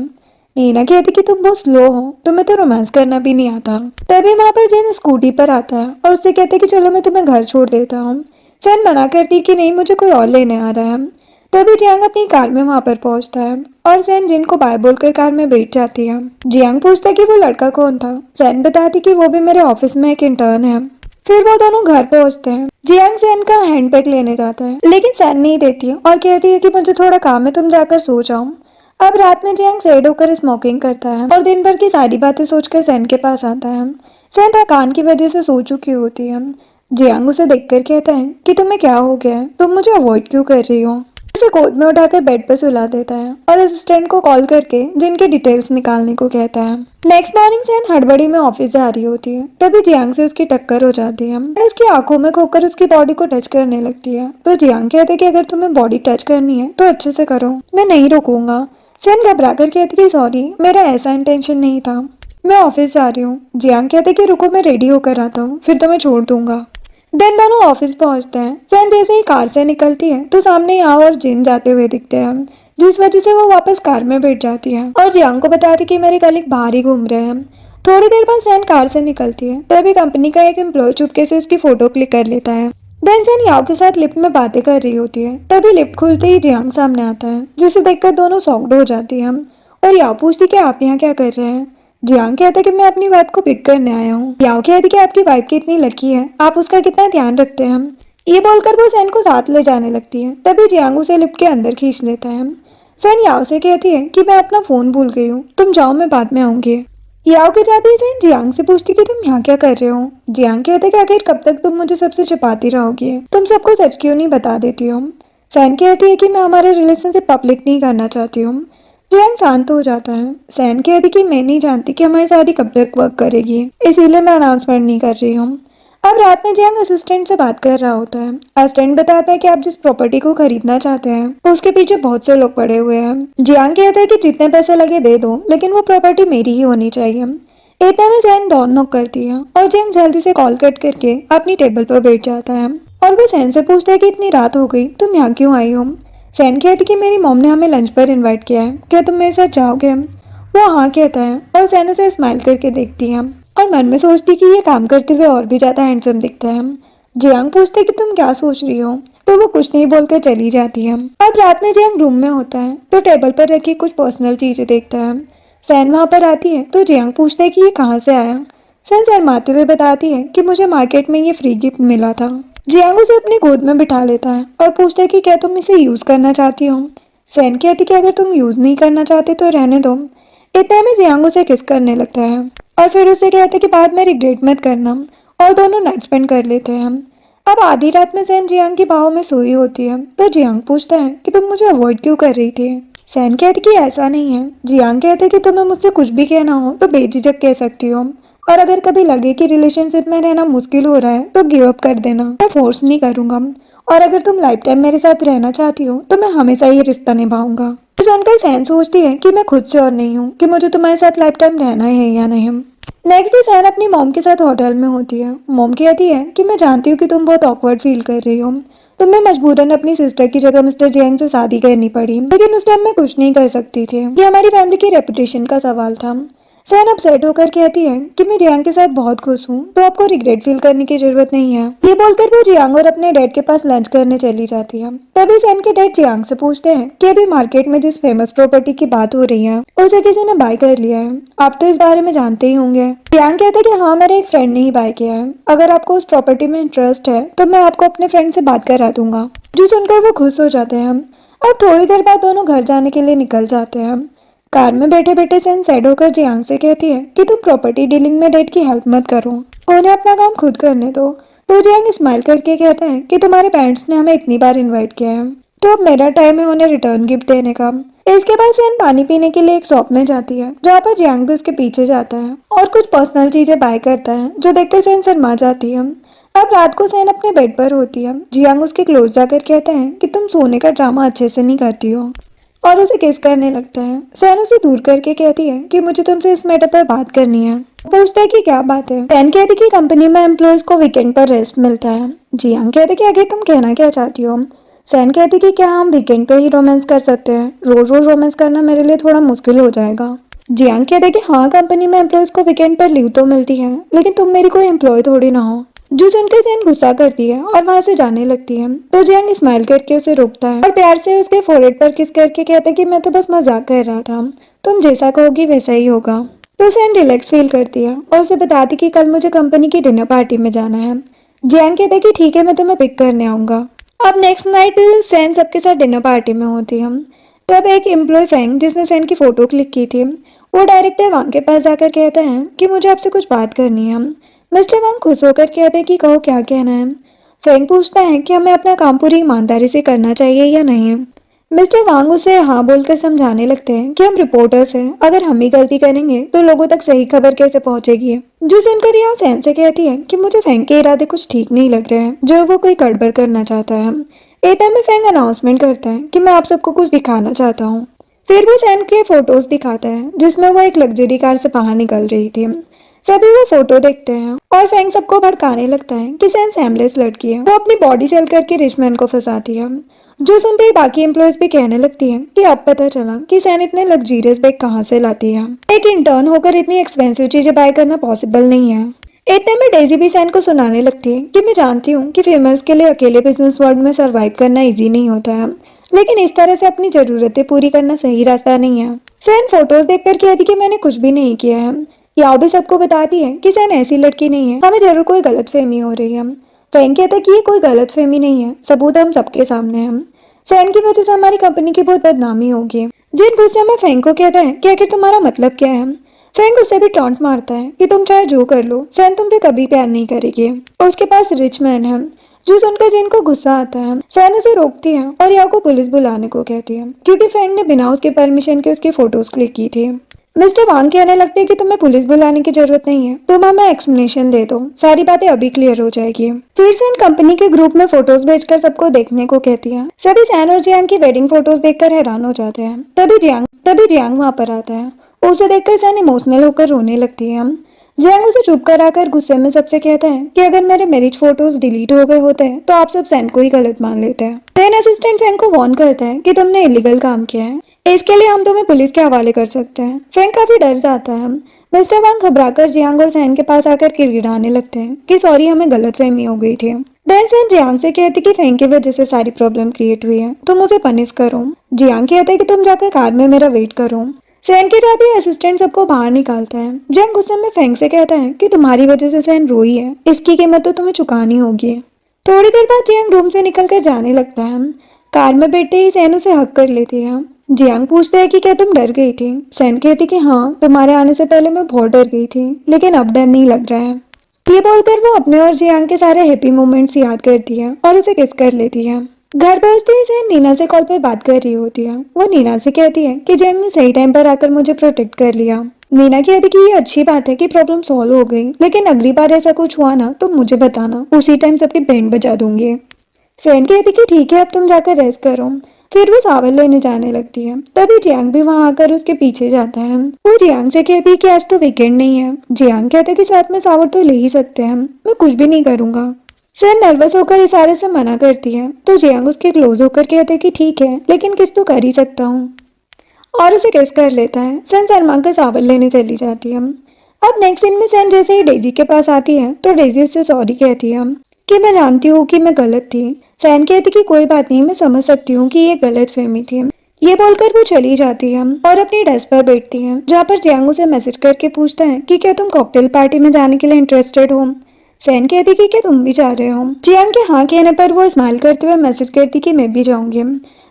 नीना कहती कि तुम बहुत स्लो हो, तुम्हें तो रोमांस करना भी नहीं आता। तभी वहाँ पर जैन स्कूटी पर आता है और उससे कहते कि चलो मैं तुम्हें घर छोड़ देता हूँ। सैन मना करती कि नहीं, मुझे कोई और लेने आ रहा है। तभी जियांग अपनी कार में वहां पर पहुंचता है और सैन जिन को बाय बोलकर कार में बैठ जाती है। जियांग पूछता है कि वो लड़का कौन था। सैन बताती कि वो भी मेरे ऑफिस में एक इंटर्न है। फिर वो दोनों घर पहुंचते हैं। जियांग सैन का हैंडबैग लेने जाता है, लेकिन सैन नहीं देती है और कहती है कि मुझे थोड़ा काम है, तुम जाकर सो जाओ। अब रात में जियांग सैड होकर स्मोकिंग करता है और दिन भर की सारी बातें सोचकर सैन के पास आता है। सैन थकान की वजह से सो चुकी होती है। जियांग उसे देखकर कहता है कि तुम्हें क्या हो गया है, तुम मुझे अवॉइड क्यों कर रही हो। उसे गोद में उठाकर बेड पर सुला देता है और असिस्टेंट को कॉल करके जिनके डिटेल्स निकालने को कहता है। नेक्स्ट मॉर्निंग सैन हड़बड़ी में ऑफिस जा रही होती है, तभी जियांग से उसकी टक्कर हो जाती है और उसकी आंखों में खोकर उसकी बॉडी को टच करने लगती है। तो जियांग कहते हैं कि अगर तुम्हें बॉडी टच करनी है तो अच्छे से करो, मैं नहीं रोकूंगा। सैन घबरा कर कहती कि सॉरी, मेरा ऐसा इंटेंशन नहीं था, मैं ऑफिस जा रही हूँ। जियांग कहते कि रुको, मैं रेडी होकर आता हूँ, फिर तुम्हें छोड़ दूंगा। दिन दोनों ऑफिस पहुंचते हैं। सैन जैसे ही कार से निकलती है तो सामने याओ और जिन जाते हुए दिखते हैं, जिस वजह से वो वापस कार में बैठ जाती है और जियांग को बताती कि मेरे कलीग बाहर ही घूम रहे हैं। थोड़ी देर बाद सैन कार से निकलती है, तभी कंपनी का एक एम्प्लॉय चुपके से उसकी फोटो क्लिक कर लेता है। देन सैन याओ के साथ लिफ्ट में बातें कर रही होती है, तभी लिफ्ट खुलते ही जियांग सामने आता है, जिसे देखकर दोनों शॉक्ड हो जाती है और याओ पूछती कि आप यहाँ क्या कर रहे हैं। जियांग कहता है कि मैं अपनी वाइफ को पिक करने आया हूँ। याओ कहती कि आपकी वाइफ कितनी लकी है, आप उसका कितना ध्यान रखते हैं। ये बोलकर वो सैन को साथ ले जाने लगती है, तभी जियांग उसे लिफ्ट के अंदर खींच लेता है। सैन याओ से कहती है कि मैं अपना फोन भूल गई हूँ, तुम जाओ, मैं बाद में आऊंगी। याओ के जाते ही सैन जियांग से पूछती कि तुम यहाँ क्या कर रहे हो। जियांग कहते कि आखिर कब तक तुम मुझे सबसे छिपाती रहोगी, तुम सबको सच क्यों नहीं बता देती हो। सैन कहती है कि मैं हमारे रिलेशनशिप पब्लिक नहीं करना चाहती हूँ। जियांग शांत हो जाता है। सैन कहती कि मैं नहीं जानती कि हमारी शादी कब तक वर्क करेगी, इसीलिए मैं अनाउंसमेंट नहीं कर रही हूँ। अब रात में जियांग असिस्टेंट से बात कर रहा होता है। असिस्टेंट बताता है कि आप जिस प्रॉपर्टी को खरीदना चाहते हैं उसके पीछे बहुत से लोग पड़े हुए हैं। जियांग कहता है कि जितने पैसे लगे दे दो, लेकिन वो प्रॉपर्टी मेरी ही होनी चाहिए। इतने में सैन डोर नॉक करती है और जियांग जल्दी से कॉल कट करके अपनी टेबल पर बैठ जाता है और वो सैन से पूछता है कि इतनी रात हो गई, तुम यहाँ क्यों आई हो। सैन कहती कि मेरी मॉम ने हमें लंच पर इनवाइट किया है, क्या तुम मेरे साथ जाओगे। वो हाँ कहता है और सैन उसे स्माइल करके देखती है और मन में सोचती कि ये काम करते हुए और भी ज्यादा हैंडसम दिखता है। जियांग पूछते कि तुम क्या सोच रही हो, तो वो कुछ नहीं बोलकर चली जाती है। अब रात में जियांग रूम में होता है तो टेबल पर रखी कुछ पर्सनल चीजें देखता है। सैन वहां पर आती है तो जियांग पूछता है कि ये कहाँ से आया। सैन शर्माते हुए बताती है कि मुझे मार्केट में ये फ्री गिफ्ट मिला था। जियांग उसे अपनी गोद में बिठा लेता है और पूछता है कि क्या तुम इसे यूज करना चाहती हो। सैन कहती कि अगर तुम यूज नहीं करना चाहते तो रहने दो। इतने में जियांग उसे किस करने लगता है और फिर उसे कहते कि बाद में रिग्रेट मत करना, और दोनों नाइट स्पेंड कर लेते हैं। अब आधी रात में सैन जियांग की बाहों में सोई होती है तो जियांग पूछता है कि तुम मुझे अवॉइड क्यों कर रही थी। सैन कहती कि ऐसा नहीं है। जियांग कहते कि तुम्हें मुझसे कुछ भी कहना हो तो बेझिझक कह सकती हो, और अगर कभी लगे कि रिलेशनशिप में रहना मुश्किल हो रहा है तो गिव अप कर देना, मैं फोर्स नहीं करूंगा। और अगर तुम लाइफ टाइम मेरे साथ रहना चाहती हो तो मैं हमेशा ये रिश्ता निभाऊंगा। तो सुनकर सैन सोचती है कि मैं खुद श्योर नहीं हूँ कि मुझे तुम्हारे साथ लाइफ टाइम रहना है या नहीं। नेक्स्ट डे सैन अपनी मॉम के साथ होटल में होती है। मॉम कहती है कि मैं जानती हूँ कि तुम बहुत ऑकवर्ड फील कर रही हो, तुम्हें मजबूरन अपनी सिस्टर की जगह मिस्टर जियांग से शादी करनी पड़ी, लेकिन उस टाइम मैं कुछ नहीं कर सकती थी, ये हमारी फैमिली की रेपुटेशन का सवाल था। सैन अपसेट होकर कहती है कि मैं जियांग के साथ बहुत खुश हूँ, तो आपको रिग्रेट फील करने की जरूरत नहीं है। ये बोलकर वो जियांग और अपने डैड के पास लंच करने चली जाती है। तभी सैन के डैड जियांग से पूछते हैं कि अभी मार्केट में जिस फेमस प्रॉपर्टी की बात हो रही है उसे किसी ने बाय कर लिया है, आप तो इस बारे में जानते ही होंगे। जियांग कहते हैं कि हाँ, मेरे एक फ्रेंड ने ही बाय किया है, अगर आपको उस प्रॉपर्टी में इंटरेस्ट है तो मैं आपको अपने फ्रेंड से बात करा दूंगा। जो सुनकर वो खुश हो जाते हैं। अब थोड़ी देर बाद दोनों घर जाने के लिए निकल जाते हैं। कार में बैठे बैठे सैन सैड होकर जियांग से कहती है कि तुम प्रॉपर्टी डीलिंग में डैड की हेल्प मत करो, उन्हें अपना काम खुद करने दो। तो जियांग स्माइल करके कहता है कि तुम्हारे पेरेंट्स ने हमें इतनी बार इनवाइट किया है, तो अब मेरा टाइम है उन्हें रिटर्न गिफ्ट देने का। इसके बाद सैन पानी पीने के लिए एक शॉप में जाती है, जहाँ पर जियांग भी उसके पीछे जाता है और कुछ पर्सनल चीजें बाय करता है, जो देखकर सैन शर्मा जाती है। अब रात को सैन अपने बेड पर होती है। जियांग उसके क्लोज जाकर कहता है कि तुम सोने का ड्रामा अच्छे से नहीं करती हो, और उसे किस करने लगता है। सैन उसे दूर करके कहती है कि मुझे तुमसे इस मैटर पर बात करनी है। पूछता है कि क्या बात है। सैन कहती कि कंपनी में एम्प्लॉयज को वीकेंड पर रेस्ट मिलता है। जियांग कहते कि आगे तुम कहना क्या चाहती हो। सैन कहती कि क्या हम वीकेंड पे ही रोमांस कर सकते हैं, रोज रोज रोमांस करना मेरे लिए थोड़ा मुश्किल हो जाएगा। जियांग कहते कि हाँ, कंपनी में एम्प्लॉयज को वीकेंड पर लीव तो मिलती है, लेकिन तुम मेरी कोई एम्प्लॉय थोड़ी ना हो। जो सुनकर जैन गुस्सा करती है और वहां से जाने लगती है तो जियांग स्माइल करके उसे रोकता है और प्यार से उसके फोrehead पर किस करके कहता है कि मैं तो बस मजाक कर रहा था, तुम जैसा कहोगी वैसा ही होगा। तो सैन रिलैक्स फील करती है और उसे बताती कि कल मुझे कंपनी की डिनर पार्टी में जाना है। जियांग कहता है कि ठीक है, मैं तुम्हें पिक करने आऊंगा। अब नेक्स्ट नाइट सैन सबके साथ डिनर पार्टी में होती है। तब एक एम्प्लॉय फैंग जिसने सैन की फोटो क्लिक की थी वो डायरेक्टर वांग के पास जाकर कहता है कि मुझे आपसे कुछ बात करनी है। मिस्टर वांग खुश होकर कहते हैं कि कहो क्या कहना है। फैंग पूछता है कि हमें अपना काम पूरी ईमानदारी से करना चाहिए या नहीं। मिस्टर वांग उसे हाँ बोलकर समझाने लगते हैं कि हम रिपोर्टर्स हैं, अगर हम ही गलती करेंगे तो लोगों तक सही खबर कैसे पहुंचेगी। जो सुनकर यहाँ सैन से कहती है कि मुझे फैंग के इरादे कुछ ठीक नहीं लग रहे हैं, जो वो कोई गड़बड़ करना चाहता है। इतने में फैंग अनाउंसमेंट करता है कि मैं आप सबको कुछ दिखाना चाहता हूँ। फिर वो सैन के फोटोज दिखाता है जिसमें वो एक लग्जरी कार से बाहर निकल रही थी। सभी वो फोटो देखते हैं और फैंग सबको भड़काने लगता है कि सैन सेमलेस लड़की है, वो अपनी बॉडी सेल करके रिचमैन को फंसाती है। जो सुनते ही बाकी एम्प्लॉयज भी कहने लगती है कि अब पता चला कि सैन इतने लग्जरियस बैग कहाँ से लाती है। एक इंटर्न होकर इतनी एक्सपेंसिव चीजें बाय करना पॉसिबल नहीं है। इतने में डेजी भी सैन को सुनाने लगती है कि मैं जानती हूँ कि फीमेल्स के लिए अकेले बिजनेस वर्ल्ड में सरवाइव करना इजी नहीं होता है, लेकिन इस तरह से अपनी जरूरतें पूरी करना सही रास्ता नहीं है। सैन फोटोज देखकर कहती कि मैंने कुछ भी नहीं किया है। याओ भी सबको बताती है कि सैन ऐसी लड़की नहीं है, हमें जरूर कोई गलतफहमी हो रही है। फैंग कहता है कि ये कोई गलतफहमी नहीं है, सबूत हम सबके सामने है। सैन की वजह से हमारी कंपनी की बहुत बदनामी होगी। जिन गुस्से में फैंग को कहता है कि आखिर तुम्हारा मतलब क्या है। फैंग उसे भी टॉन्ट मारता है कि तुम चाहे जो कर लो, सैन तुमसे कभी प्यार नहीं करेगी। उसके पास रिच मैन है। जो सुनकर जिन को गुस्सा आता है सैन उसे रोकती है और याओ को पुलिस बुलाने को कहती है क्योंकि फैंग ने बिना उसके परमिशन के उसकी फोटोज क्लिक की थी। मिस्टर वांग कहने लगते हैं कि तुम्हें पुलिस बुलाने की जरूरत नहीं है, तुम हमें एक्सप्लेनेशन दे दो, सारी बातें अभी क्लियर हो जाएगी। फिर सैन कंपनी के ग्रुप में फोटोज भेजकर सबको देखने को कहती है। सभी सैन और जियांग की वेडिंग फोटोज देखकर हैरान हो जाते हैं। तभी जियांग वहां पर आता है। उसे देखकर सैन इमोशनल होकर रोने लगती है। जियांग उसे चुप कराकर गुस्से में सबसे कहता है कि अगर मेरे मैरिज फोटोज डिलीट हो गए होते तो आप सब सैन को ही गलत मान लेते हैं। सैन असिस्टेंट फैंग को वार्न करता है कि तुमने इलीगल काम किया है, इसके लिए हम तुम्हें पुलिस के हवाले कर सकते हैं। फैंग काफी डर जाता है। मिस्टर वांग घबराकर जियांग और सैन के पास आकर गिड़गिड़ाने लगते हैं कि सॉरी, हमें गलतफहमी हो गई थी। देन सैन जियांग से कहती कि फैंग की वजह से सारी प्रॉब्लम क्रिएट हुई है, तुम उसे पनिश करो। जियांग कहता है कि तुम जाकर कार में मेरा वेट करो। सैन के जाते ही असिस्टेंट सबको बाहर निकालता है। जियांग गुस्से में फैंग से कहता है कि तुम्हारी वजह से सैन रोई है, इसकी कीमत तो तुम्हें चुकानी होगी। थोड़ी देर बाद जियांग रूम से निकलकर जाने लगता है। कार में बैठते ही सैन उसे हक कर लेती है। जियांग पूछता है कि क्या तुम डर गई थी। सैन कहती कि हाँ, तुम्हारे आने से पहले मैं बहुत डर गई थी, लेकिन अब डर नहीं लग रहा है। ये बोलकर वो अपने और जियांग के सारे हैप्पी मोमेंट्स याद करती है और उसे किस कर लेती है। घर पहुंचते ही सैन नीना से कॉल पर बात कर रही होती है। वो नीना से कहती है कि जियांग ने सही टाइम पर आकर मुझे प्रोटेक्ट कर लिया। नीना कहती कि ये अच्छी बात है कि प्रॉब्लम सॉल्व हो गई, लेकिन अगली बार ऐसा कुछ हुआ ना तो मुझे बताना, उसी टाइम सबकी बैंड बजा दूंगी। सैन कहती कि ठीक है, अब तुम जाकर रेस्ट करो। फिर वो सावर लेने जाने लगती है। तभी जियांग भी वहां आकर उसके पीछे जाता है। वो जियांग से कहती है कि आज तो वीकेंड नहीं है। जियांग कहता है कि साथ में सावर तो ले ही सकते हैं, मैं कुछ भी नहीं करूंगा। सैन नर्वस होकर इशारे से मना करती है तो जियांग उसके क्लोज होकर कहते हैं कि ठीक है, लेकिन किस तो कर ही सकता हूँ, और उसे किस कर लेता है। सैन शर्मा कर सावर लेने चली जाती है। अब नेक्स्ट सीन में सैन जैसे ही डेजी के पास आती है तो डेजी उससे सॉरी कहती है कि मैं जानती हूँ कि मैं गलत थी। सैन कहती कि कोई बात नहीं, मैं समझ सकती हूँ कि ये गलत फहमी थी। ये बोलकर वो चली जाती है और अपनी डेस्क पर बैठती है, जहाँ पर जियांग उसे मैसेज करके पूछता है कि क्या तुम कॉकटेल पार्टी में जाने के लिए इंटरेस्टेड हो। सैन कहती कि क्या तुम भी जा रहे हो। जियांग के हाँ कहने पर वो स्माइल करते हुए मैसेज करती कि मैं भी जाऊंगी।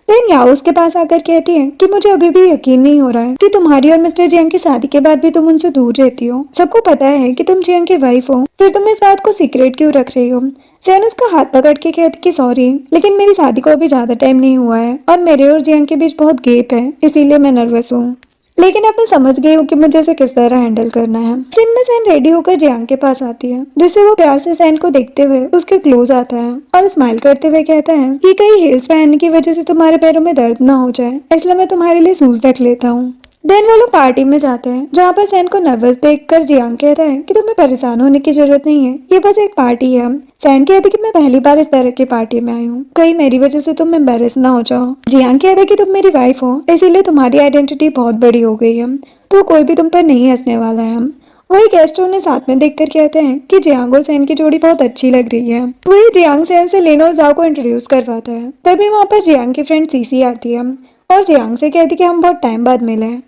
देन याओ उसके पास आकर कहती है कि मुझे अभी भी यकीन नहीं हो रहा है कि तुम्हारी और मिस्टर जियांग की शादी के बाद भी तुम उनसे दूर रहती हो। सबको पता है कि तुम जियांग की वाइफ हो, फिर तुम इस बात को सीक्रेट क्यों रख रही हो। सैन उसका हाथ पकड़ के कहती कि सॉरी, लेकिन मेरी शादी को अभी ज्यादा टाइम नहीं हुआ है और मेरे और जियांग के बीच बहुत गैप है, इसीलिए मैं नर्वस हूँ, लेकिन अब मैं समझ गई हूँ कि मुझे इसे किस तरह हैंडल करना है। सीन में सैन रेडी होकर जियांग के पास आती है, जिससे वो प्यार से सैन को देखते हुए उसके क्लोज आता है और स्माइल करते हुए कहता है कि कहीं हील्स पहनने की वजह से तुम्हारे पैरों में दर्द ना हो जाए, इसलिए मैं तुम्हारे लिए शूज रख लेता हूँ। देन वो लोग पार्टी में जाते हैं, जहाँ पर सैन को नर्वस देखकर जियांग कहता है कि तुम्हें परेशान होने की जरूरत नहीं है, ये बस एक पार्टी है। सैन कहती कि मैं पहली बार इस तरह की पार्टी में आई हूँ, कहीं मेरी वजह से तुम एम्बेरस ना हो जाओ। जियांग कहता है कि तुम मेरी वाइफ हो, इसीलिए तुम्हारी आइडेंटिटी बहुत बड़ी हो गई है, तो कोई भी तुम पर नहीं हंसने वाला है। वही गेस्ट उन्हें साथ में देखकर कहते हैं कि जियांग और सैन की जोड़ी बहुत अच्छी लग रही है। वही जियांग सैन से लिन और जाओ को इंट्रोड्यूस करवाता है। तभी वहाँ पर जियांग की फ्रेंड सीसी आती है और जियांग से कहती है कि हम बहुत टाइम बाद मिले हैं।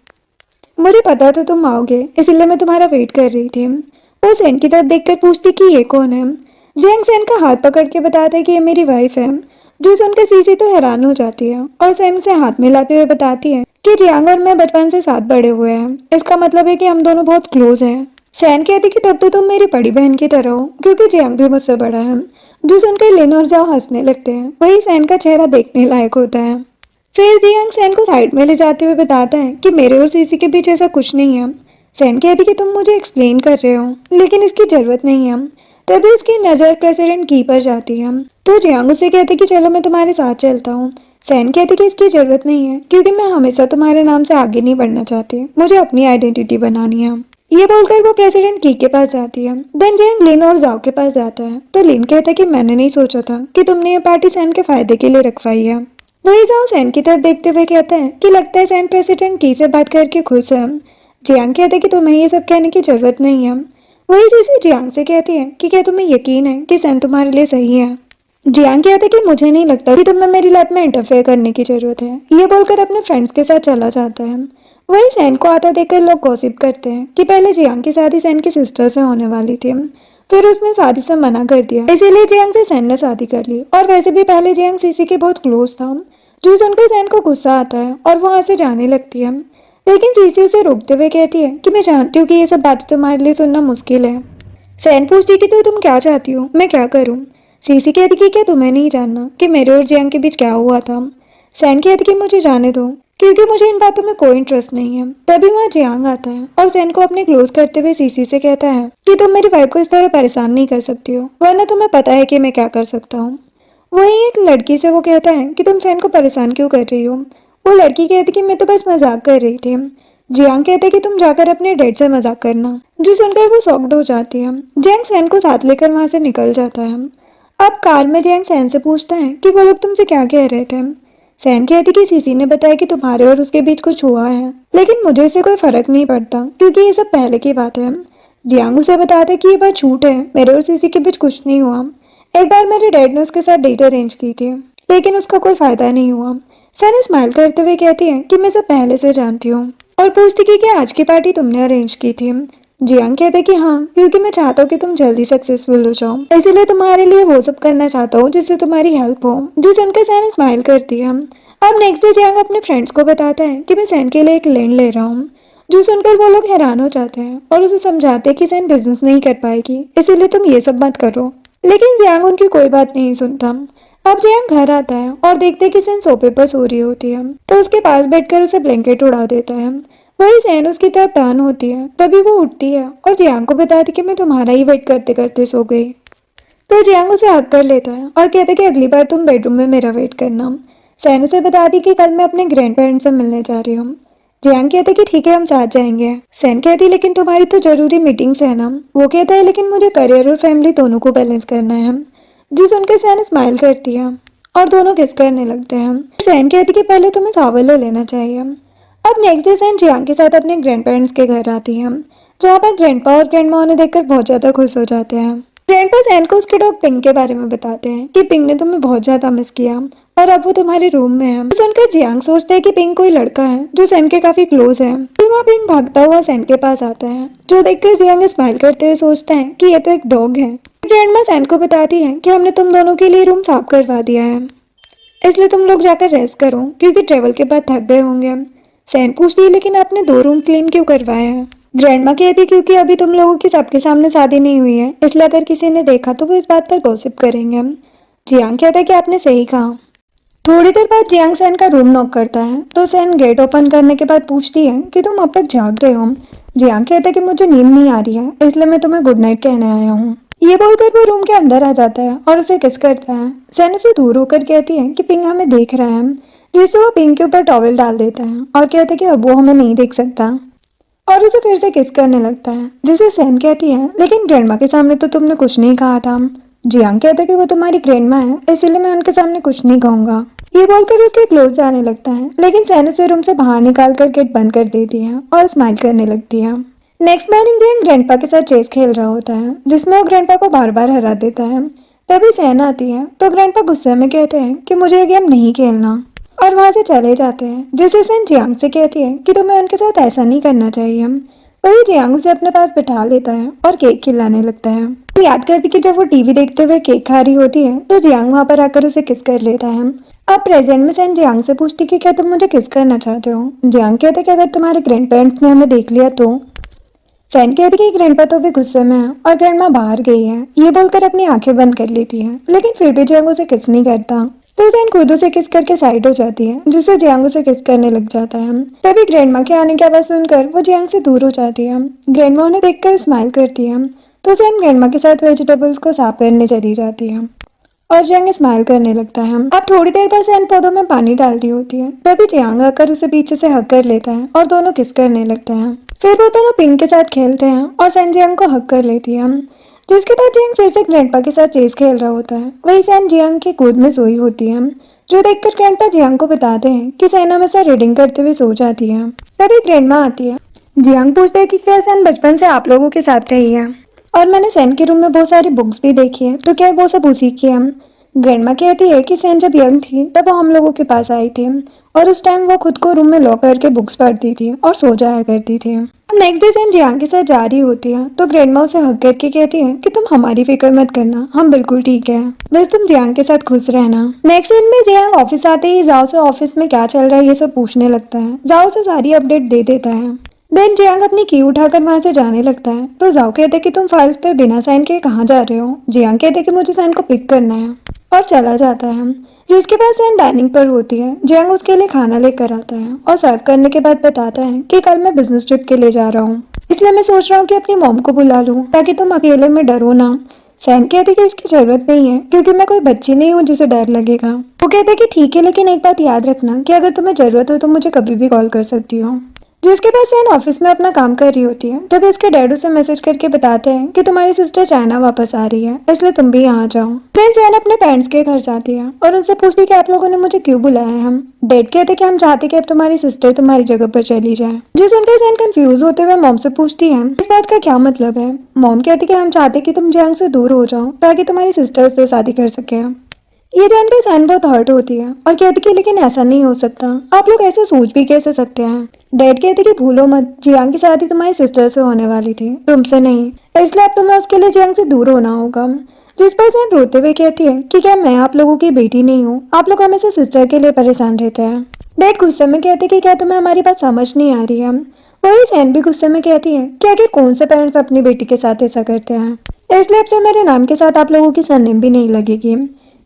मुझे पता था तुम आओगे, इसलिए मैं तुम्हारा वेट कर रही थी। वो सैन की तरफ देखकर पूछती कि ये कौन है। जियांग सैन का हाथ पकड़ के बताता है कि ये मेरी वाइफ है। जो सुनकर सीसी तो हैरान हो जाती है और सैन से हाथ मिलाते हुए बताती है कि जियांग और मैं बचपन से साथ बड़े हुए हैं। इसका मतलब है कि हम दोनों बहुत क्लोज हैं। सैन कहती कि तब तो तुम मेरी बड़ी बहन की तरह हो, क्योंकि जियांग भी मुझसे बड़ा है। जो सुनकर लिन और जाओ हंसने लगते हैं। वही सैन का चेहरा देखने लायक होता है। फिर जियांग सैन को साइड में ले जाते हुए बताता है कि मेरे और सीसी के बीच ऐसा कुछ नहीं है। सैन कहती कि तुम मुझे एक्सप्लेन कर रहे हो, लेकिन इसकी जरूरत नहीं है। तभी उसकी नज़र प्रेसिडेंट की पर जाती है तो जियांग उससे कहते कि चलो मैं तुम्हारे साथ चलता हूँ। सैन कहती कि इसकी जरूरत नहीं है, क्योंकि मैं हमेशा तुम्हारे नाम से आगे नहीं बढ़ना चाहती। मुझे अपनी आइडेंटिटी बनानी है। ये बोलकर वो प्रेसिडेंट की के पास जाती है। देन जियांग लिन और जाओ के पास जाता है तो लिन कहता है कि मैंने नहीं सोचा था कि तुमने ये पार्टी सैन के फायदे के लिए रखवाई है। वही जाओ सैन की तरफ देखते हुए कहता है कि लगता है सैन प्रेसिडेंट की से बात करके खुश है। जियांग कहता है कि तुम्हें ये सब कहने की जरूरत नहीं है। वही सीसी जियांग से कहती है कि क्या तुम्हें यकीन है कि सैन तुम्हारे लिए सही है। जियांग कहता है कि मुझे नहीं लगता कि तुम्हें मेरी लाइफ में इंटरफेयर करने की जरूरत है। ये बोलकर अपने फ्रेंड्स के साथ चला जाता है। वही सैन को आता देखकर लोग गॉसिप करते हैं कि पहले जियांग की शादी सैन की सिस्टर से होने वाली थी, फिर उसने शादी से मना कर दिया, इसीलिए जियांग से सैन ने शादी कर ली। और वैसे भी पहले जियांग सीसी के बहुत क्लोज था। जो सुनकर सैन को गुस्सा आता है और वहां से जाने लगती है, लेकिन सीसी उसे रोकते हुए कहती है कि मैं जानती हूँ कि ये सब बातें तुम्हारे लिए सुनना मुश्किल है। सैन पूछती कि तुम क्या चाहती हो, मैं क्या करूँ। सीसी कहती कि क्या तुम्हें नहीं जानना कि मेरे और जियांग के बीच क्या हुआ था। सैन कहती कि मुझे जाने दो, क्योंकि मुझे इन बातों में कोई इंटरेस्ट नहीं है। तभी वहाँ जियांग आता है और सैन को अपने क्लोज करते हुए सीसी से कहता है कि तुम मेरी वाइफ को इस तरह परेशान नहीं कर सकती हो, वरना तुम्हें पता है कि मैं क्या कर सकता हूँ। वहीं एक लड़की से वो कहता है कि तुम सैन को परेशान क्यों कर रही हो। वो लड़की कहती कि मैं तो बस मजाक कर रही थी। जियांग कहते कि तुम जाकर अपने डैड से मजाक करना। जो सुनकर वो शॉक्ड हो जाती है। जियांग सैन को साथ लेकर वहां से निकल जाता है। अब कार में जियांग सैन से पूछता है कि वो लोग तुमसे क्या कह रहे थे। सैन कहती कि सीसी ने बताया कि तुम्हारे और उसके बीच कुछ हुआ है, लेकिन मुझे इससे कोई फर्क नहीं पड़ता, क्योंकि ये सब पहले की बात है। जियांग उसे बताता है कि ये बात झूठ है, मेरे और सीसी के बीच कुछ नहीं हुआ। एक बार मेरे डैड ने उसके साथ डेट अरेंज की थी, लेकिन उसका कोई फायदा नहीं हुआ। सैन स्माइल करते हुए कहती है कि मैं सब पहले से जानती हूँ और पूछती कि क्या आज की पार्टी तुमने अरेंज की थी। जियांग कहते कि हाँ, क्योंकि मैं चाहता हूँ कि तुम जल्दी सक्सेसफुल हो जाओ, इसीलिए तुम्हारे लिए वो सब करना चाहता हूँ जिससे तुम्हारी हेल्प हो। जो सुनकर सैन स्माइल करती है। अब नेक्स्ट डे जियांग अपने फ्रेंड्स को बताता है कि मैं सैन के लिए एक लैंड ले रहा हूँ। जो सुनकर वो लोग हैरान हो जाते हैं और उसे समझाते हैं कि सैन बिजनेस नहीं कर पाएगी, इसीलिए तुम ये सब मत करो। लेकिन जियांग उनकी कोई बात नहीं सुनता। अब जियांग घर आता है और देखते कि सैन सोफे पर सो रही होती है, तो उसके पास बैठकर उसे ब्लैंकेट उड़ा देता है। वही सैन उसकी तरफ टर्न होती है। तभी वो उठती है और जियांग को बताती कि मैं तुम्हारा ही वेट करते करते सो गई। तो जियांग उसे हक कर लेता है और कहता है कि अगली बार तुम बेडरूम में मेरा वेट करना। सैन उसे बताती कि कल मैं अपने ग्रैंड पेरेंट्स से मिलने जा रही हूँ। जियांग कहते कि ठीक है, हम साथ जाएंगे। सैन कहती लेकिन तुम्हारी तो जरूरी मीटिंग्स है ना। वो कहता है लेकिन मुझे करियर और फैमिली दोनों को बैलेंस करना है। जी सुनकर सैन स्माइल करती है और दोनों किस करने लगते हैं। सैन कहती कि पहले तुम्हें शावर ले लेना चाहिए। अब नेक्स्ट डे सैन जियांग के साथ अपने ग्रैंड पेरेंट्स के घर आती है, जहाँ पर ग्रैंडपा और ग्रैंडमा उन्हें देखकर बहुत ज्यादा खुश हो जाते हैं। ग्रैंडपा सैन को उसके डॉग पिंक के बारे में बताते हैं कि पिंक ने तुम्हें बहुत ज्यादा मिस किया और अब वो तुम्हारे रूम में है। तो सुनकर जियांग सोचता है कि पिंक कोई लड़का है जो सैन के काफी क्लोज है। फिर वहाँ पिंक भागता हुआ सैन के पास आता है, जो देखकर जियांग स्माइल करते हुए सोचता है कि ये तो एक डॉग है। ग्रैंडमा सैन को बताती है कि हमने तुम दोनों के लिए रूम साफ करवा दिया है, इसलिए तुम लोग जाकर रेस्ट करो, क्योंकि ट्रेवल के बाद थक गए होंगे। सैन पूछती है लेकिन आपने 2 रूम क्लीन क्यों करवाए हैं। ग्रैंडमा कहती क्योंकि अभी तुम लोगों की सबके सामने शादी नहीं हुई है, इसलिए अगर किसी ने देखा तो वो इस बात पर गॉसिप करेंगे। जियांग कहता है कि आपने सही कहा। थोड़ी देर बाद जियांग सैन का रूम नॉक करता है, तो सैन गेट ओपन करने के बाद पूछती है कि तुम अब तक जाग रहे हो। जियांग कहता है कि मुझे नींद नहीं आ रही है, इसलिए मैं तुम्हें गुड नाइट कहने आया हूँ। ये बोलकर वो रूम के अंदर आ जाता है और उसे किस करता है। सैन उसे दूर होकर कहती है कि पिंक हमें देख रहा है, जिससे वो पिंक के ऊपर टॉवल डाल देता है और कहता है कि अब वो हमें नहीं देख सकता, और उसे फिर से किस करने लगता है, जिसे सैन कहती है लेकिन ग्रैंडमा के सामने तो तुमने कुछ नहीं कहा था। जियांग कहता है कि वो तुम्हारी ग्रैंडमा है, इसलिए मैं उनके सामने कुछ नहीं कहूंगा। ये बोलकर उसके क्लोज जाने लगता है, लेकिन सैन उसे रूम से बाहर निकाल कर गेट बंद कर देती है और स्माइल करने लगती है। नेक्स्ट मॉर्निंग जैंग ग्रैंडपा के साथ चेस खेल रहा होता है जिसमें वो ग्रैंडपा को बार बार हरा देता है। तभी सैन आती है तो ग्रैंडपा गुस्से में कहते हैं कि मुझे ये गेम नहीं खेलना और वहां से चले जाते हैं, जिसे सैन जियांग से कहती है कि तुम्हें उनके साथ ऐसा नहीं करना चाहिए। वही जियांग उसे अपने पास बिठा लेता है और केक खिलाने लगता है। वो याद करती कि जब वो टीवी देखते हुए केक खा रही होती है तो जियांग वहां पर आकर उसे किस कर लेता है। अब प्रेजेंट में सैन जियांग से पूछती कि क्या तुम मुझे किस करना चाहते हो। जियांग कहते कि अगर तुम्हारे ग्रैंड पेरेंट्स ने हमें देख लिया तो। सैन कहती कि ग्रैंडपा तो भी गुस्से में है और ग्रैंडमा बाहर गई है, ये बोलकर अपनी आंखें बंद कर लेती है, लेकिन फिर भी जियांग उसे किस नहीं करता। तो सैन खुद उसे किस करके साइड हो जाती है, जिससे जियांग उसे किस करने लग जाता है। तभी ग्रैंडमा के आने की आवाज सुनकर वो जियांग से दूर हो जाती है। ग्रैंडमा उन्हें देखकर स्माइल करती है तो सैन ग्रैंडमा के साथ वेजिटेबल्स को साफ करने चली जाती है और जियांग स्माइल करने लगता है। अब थोड़ी देर बाद सैन पौधों में पानी डाल रही होती है, तभी जियांग आकर उसे पीछे से हक कर लेता है और दोनों किस करने लगते हैं। फिर वो दोनों पिंक के साथ खेलते हैं और सैन जियांग को हक कर लेती है, जिसके बाद जियांग फिर से ग्रैंडपा के साथ चेस खेल रहा होता है। वही सैन जियांग की गोद में सोई होती है, जो देखकर ग्रैंडपा जियांग को बताते हैं कि सैन हमेशा रीडिंग करते हुए सो जाती है। तभी ग्रैंडमा आती है। जियांग पूछते हैं कि क्या सैन बचपन से आप लोगों के साथ रही है और मैंने सैन के रूम में बहुत सारी बुक्स भी देखी है, तो क्या वो सब उसी की है। ग्रैंडमा कहती है कि सैन जब यंग थी तब वो हम लोगों के पास आई थी और उस टाइम वो खुद को रूम में लॉक करके बुक्स पढ़ती थी और सो जाया करती थी। नेक्स्ट डे सैन जियांग के साथ जा रही होती है तो ग्रैंडमा उसे हक करके कहती है कि तुम हमारी फिक्र मत करना, हम बिल्कुल ठीक है, बस तुम जियांग के साथ खुश रहना। नेक्स्ट दिन में जियांग ऑफिस आते ही जाओ से ऑफिस में क्या चल रहा है ये सब पूछने लगता है। जाओ से सारी अपडेट दे देता है। देन जियांग अपनी की उठाकर वहां से जाने लगता है तो जाओ कहते कि तुम फाइल्स पे बिना साइन के कहाँ जा रहे हो। जियांग कहते कि मुझे साइन को पिक करना है और चला जाता है। जिसके बाद सैन डाइनिंग पर होती है। जियांग उसके लिए खाना लेकर आता है और सर्व करने के बाद बताता है कि कल मैं बिजनेस ट्रिप के लिए जा रहा हूँ, इसलिए मैं सोच रहा हूँ कि अपनी मॉम को बुला लूँ ताकि तुम अकेले में डरो ना। सैन कहती कि इसकी जरूरत नहीं है क्योंकि मैं कोई बच्ची नहीं हूँ जिसे डर लगेगा। वो कहते कि ठीक है, लेकिन एक बात याद रखना कि अगर तुम्हें जरूरत हो तो मुझे कभी भी कॉल कर सकती हो। जिसके बाद सैन ऑफिस में अपना काम कर रही होती है तभी उसके डैड उसे मैसेज करके बताते हैं कि तुम्हारी सिस्टर चाइना वापस आ रही है, इसलिए तुम भी यहाँ आ जाओ। फिर सैन अपने पेरेंट्स के घर जाती है और उनसे पूछती है कि आप लोगों ने मुझे क्यों बुलाया है। हम डैड कहते कि हम चाहते कि अब तुम्हारी सिस्टर तुम्हारी जगह पर चली जाए। जो सुनकर सैन कंफ्यूज होते हुए मॉम से पूछती है इस बात का क्या मतलब है। मॉम कहती कि हम चाहते कि तुम जियांग से दूर हो जाओ ताकि तुम्हारी सिस्टर उससे शादी कर सके। ये जानकर सैन बहुत हर्ट होती है और कहती कि लेकिन ऐसा नहीं हो सकता, आप लोग ऐसे सोच भी कैसे सकते हैं। डैड कहते कि भूलो मत, जियांग की शादी तुम्हारी सिस्टर से होने वाली थी, तुमसे नहीं, इसलिए अब तुम्हें उसके लिए जियांग से दूर होना होगा। जिस पर सैन रोते हुए कहती है कि क्या मैं आप लोगों की बेटी नहीं हूँ, आप लोग हमेशा सिस्टर के लिए परेशान रहते हैं। डैड गुस्से में कहते कि क्या तुम्हें हमारी बात समझ नहीं आ रही है। वही सैन भी गुस्से में कहती है कि आखिर कौन से पेरेंट्स अपनी बेटी के साथ ऐसा करते हैं, इसलिए अब से मेरे नाम के साथ आप लोगों की सरनेम भी नहीं लगेगी।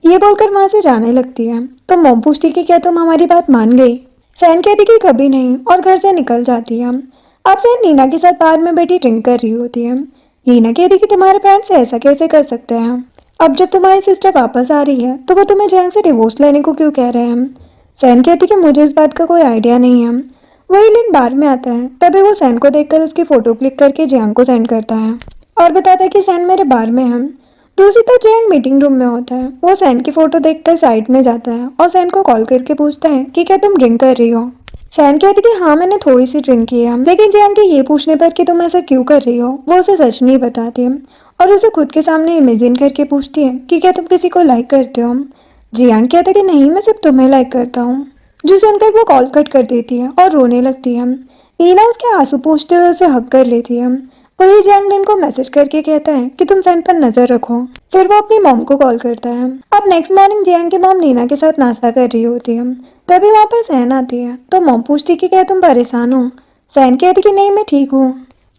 ये बोलकर वहां से जाने लगती है तो मॉम पूछती कि क्या तुम हमारी बात मान गई। सैन कहती कि कभी नहीं और घर से निकल जाती है। अब सैन नीना के साथ बाहर में बैठी ड्रिंक कर रही होती है। नीना कहती कि तुम्हारे पेरेंट्स ऐसा कैसे कर सकते हैं, अब जब तुम्हारी सिस्टर वापस आ रही है तो वो तुम्हें जियांग से डिवोर्स लेने को क्यों कह रहे हैं। सैन कहती कि मुझे इस बात का कोई आइडिया नहीं है। वही लिन बार में आता है तभी वो सैन को देखकर उसकी फोटो क्लिक करके जियांग को सेंड करता है और बताता है कि सैन मेरे बार में है। दूसरी तरफ जियांग मीटिंग रूम में होता है। वो सैन की फोटो देखकर साइड में जाता है और सैन को कॉल करके पूछता है कि क्या तुम ड्रिंक कर रही हो। सैन कहती कि हाँ मैंने थोड़ी सी ड्रिंक की है, लेकिन जियांग के ये पूछने पर कि तुम ऐसा क्यों कर रही हो वो उसे सच नहीं बताती और उसे खुद के सामने इमेजिन करके पूछती है कि क्या तुम किसी को लाइक करते हो। जियांग कहता है कि नहीं, मैं सिर्फ तुम्हें लाइक करता हूँ। जो सुनकर वो कॉल कट कर देती है और रोने लगती है। नीना उसके आंसू पोंछते हुए उसे हक कर लेती है। वही जियांग लिन को मैसेज करके कहता है कि तुम सैन पर नजर रखो। फिर वो अपनी मॉम को कॉल करता है। अब नेक्स्ट मॉर्निंग जियांग की मॉम नीना के साथ नाश्ता कर रही होती है तभी वहाँ पर सैन आती है तो मॉम पूछती कि क्या तुम परेशान हो। सैन कहती कि नहीं मैं ठीक हूँ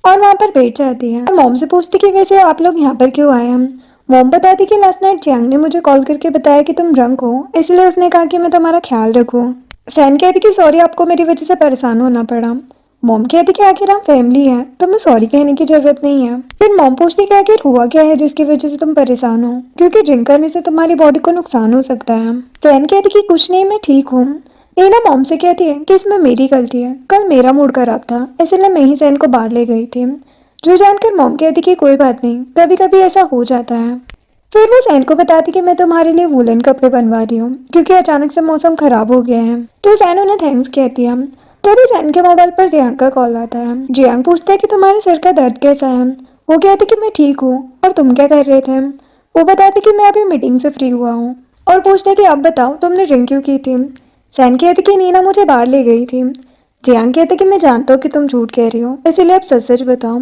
और वहाँ पर बैठ जाती है। मॉम से पूछती कि वैसे आप लोग यहाँ पर क्यों आए हम। मॉम बताती कि लास्ट नाइट जियांग ने मुझे कॉल करके बताया कि तुम ड्रंक हो, इसलिए उसने कहा कि मैं तुम्हारा ख्याल रखूँ। सैन कहती कि सॉरी, आपको मेरी वजह से परेशान होना पड़ा। मॉम कहती कि आखिर हम फैमिली है, तुम्हें सॉरी कहने की जरूरत नहीं है। फिर मॉम पूछती कि आखिर हुआ क्या है जिसकी वजह से तुम परेशान हो, क्योंकि ड्रिंक करने से तुम्हारी बॉडी को नुकसान हो सकता है। सैन कहती कि कुछ नहीं, मैं ठीक हूँ। नीना मॉम से कहती है कि इसमें मेरी गलती है, कल मेरा मूड खराब था इसलिए मैं ही सैन को बाहर ले गई थी। जो जानकर मॉम कहती कि कोई बात नहीं, कभी कभी ऐसा हो जाता है। फिर वो सैन को बताती कि मैं तुम्हारे लिए वूलन कपड़े बनवा रही हूँ क्योंकि अचानक से मौसम खराब हो गया है। तो सैन उन्हें थैंक्स कहती है। तभी सैन के मोबाइल पर जियांग का कॉल आता है। जियांग पूछता है कि तुम्हारे सर का दर्द कैसा है। वो कहती कि मैं ठीक हूँ, और तुम क्या कर रहे थे। वो बताते कि मैं अभी मीटिंग से फ्री हुआ हूँ, और पूछते कि अब बताओ तुमने ड्रिंक क्यों की थी। सैन कहती कि नीना मुझे बाहर ले गई थी। जियांग कहते कि मैं जानता हूँ कि तुम झूठ कह रही हो, इसीलिए अब सच सच बताओ।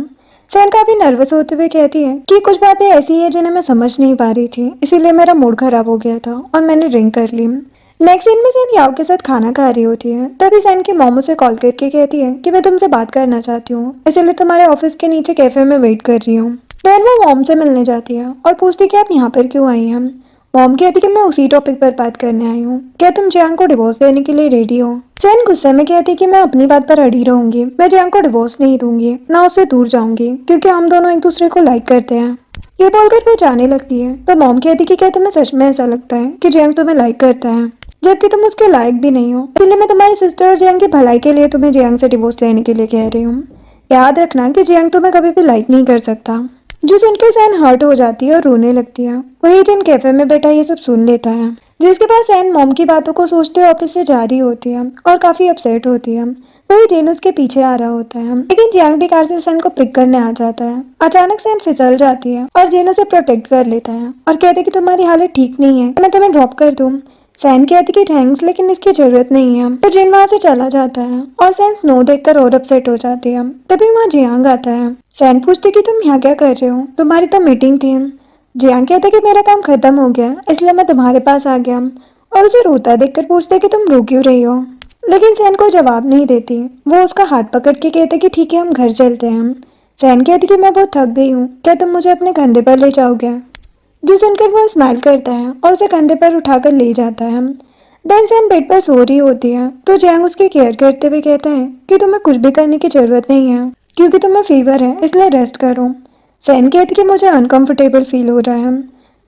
सैन काफी नर्वस होते हुए कहती है कि कुछ बातें ऐसी है जिन्हें मैं समझ नहीं पा रही थी, इसीलिए मेरा मूड खराब हो गया था और मैंने ड्रिंक कर ली। नेक्स्ट सीन में सैन याओ के साथ खाना खा रही होती है। तभी सैन की मॉम उसे कॉल करके कहती है कि मैं तुमसे बात करना चाहती हूँ, इसीलिए तुम्हारे ऑफिस के नीचे कैफे में वेट कर रही हूँ। देन वो मॉम से मिलने जाती है और पूछती कि आप यहाँ पर क्यों आई हैं। मॉम कहती कि मैं उसी टॉपिक पर बात करने आई हूँ, क्या तुम जियांग को डिवोर्स देने के लिए रेडी हो। सैन गुस्से में कहती कि मैं अपनी बात पर अड़ी रहूंगी, मैं जियांग को डिवोर्स नहीं दूंगी, ना उससे दूर जाऊंगी, क्योंकि हम दोनों एक दूसरे को लाइक करते हैं। ये बोलकर वो जाने लगती है तो मॉम कहती कि क्या तुम्हें सच में ऐसा लगता है कि जियांग तुम्हें लाइक करता है, जबकि तुम उसके लायक भी नहीं हो। इसलिए मैं तुम्हारी सिस्टर और जियांग की भलाई के लिए तुम्हें जियांग से डिवोर्स लेने के लिए कह रही हूँ। याद रखना कि जियांग तुम्हें कभी भी लाइक नहीं कर सकता। जो सुनकर सैन हर्ट हो जाती है और रोने लगती है। वही जिन कैफे में बैठा ये सब सुन लेता है, जिसके बाद सैन मॉम की बातों को सोचते ऑफिस से जा रही होती है और काफी अपसेट होती है। वही जेन उसके पीछे आ रहा होता है, लेकिन जियांग भी कार से सैन को पिक करने आ जाता है। अचानक सैन फिसल जाती है और जेन उसे प्रोटेक्ट कर लेता है और कहते कि तुम्हारी हालत ठीक नहीं है, मैं तुम्हें ड्रॉप कर दूँ। सैन कहती कि थैंक्स, लेकिन इसकी जरूरत नहीं है। तो जिन वहां से चला जाता है और सैन स्नो देखकर और अपसेट हो जाती है। तभी वहाँ जियांग आता है। सैन पूछती कि तुम यहाँ क्या कर रहे हो, तुम्हारी तो मीटिंग थी। जियांग कहता कि मेरा काम खत्म हो गया, इसलिए मैं तुम्हारे पास आ गया, और उसे रोता देखकर पूछते कि तुम रो क्यों रही हो। लेकिन सैन कोई जवाब नहीं देती। वो उसका हाथ पकड़ के कहते कि ठीक है हम घर चलते हैं। सैन कहती कि मैं बहुत थक गई हूँ, क्या तुम मुझे अपने कंधे पर ले जाओगे। जो सुनकर वो स्माइल करता है और उसे कंधे पर उठाकर ले जाता है। देन सैन बेड पर सो रही होती है तो जियांग उसकी केयर करते हुए कहता है कि तुम्हें कुछ भी करने की जरूरत नहीं है, क्योंकि तुम्हें फीवर है, इसलिए रेस्ट करो। सैन कहती कि मुझे अनकंफर्टेबल फील हो रहा है।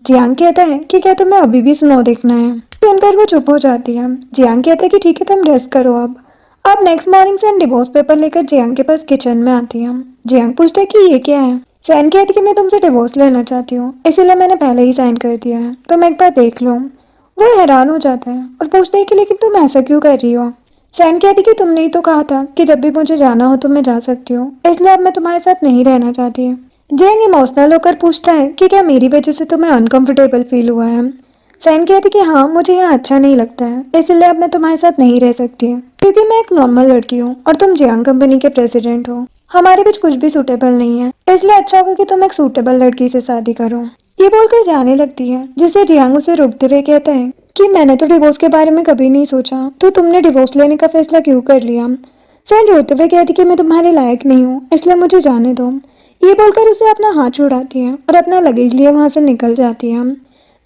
जियांग कहता है कि क्या तुम्हें अभी भी स्नो देखना है। सुनकर वो चुप हो जाती है। जियांग कहता है कि ठीक है तुम रेस्ट करो अब next morning sign divorce paper लेकर जियांग के पास किचन में आती है। जियांग पूछता है कि ये क्या है। सैन कहती कि मैं तुमसे डिवोर्स लेना चाहती हूँ, इसीलिए मैंने पहले ही साइन कर दिया है, तुम एक बार देख लो। वो हैरान हो जाता है और पूछता है कि लेकिन तुम ऐसा क्यों कर रही हो। सैन कहती कि तुमने ही तो कहा था कि जब भी मुझे जाना हो तो मैं जा सकती हूँ, इसलिए अब मैं तुम्हारे साथ नहीं रहना चाहती। जियांग इमोशनल होकर पूछता है कि क्या मेरी वजह से तुम्हें अनकंफर्टेबल फील हुआ है। सैन कहती कि हाँ, मुझे यहाँ अच्छा नहीं लगता है, इसलिए अब मैं तुम्हारे साथ नहीं रह सकती, क्योंकि मैं एक नॉर्मल लड़की हूँ और तुम जियांग कंपनी के प्रेसिडेंट हो। हमारे बीच कुछ भी सूटेबल नहीं है, इसलिए अच्छा होगा कि तुम एक सूटेबल लड़की से शादी करो। ये बोलकर जाने लगती है, जिससे जियांग उसे रोकते हुए कहता है कि मैंने तो डिवोर्स के बारे में कभी नहीं सोचा, तो तुमने डिवोर्स लेने का फैसला क्यों कर लिया। सैन रोते हुए कहती कि मैं तुम्हारे लायक नहीं हूँ, इसलिए मुझे जाने दो। ये बोलकर उसे अपना हाथ छुड़ाती है और अपना लगेज लिए वहां से निकल जाती है।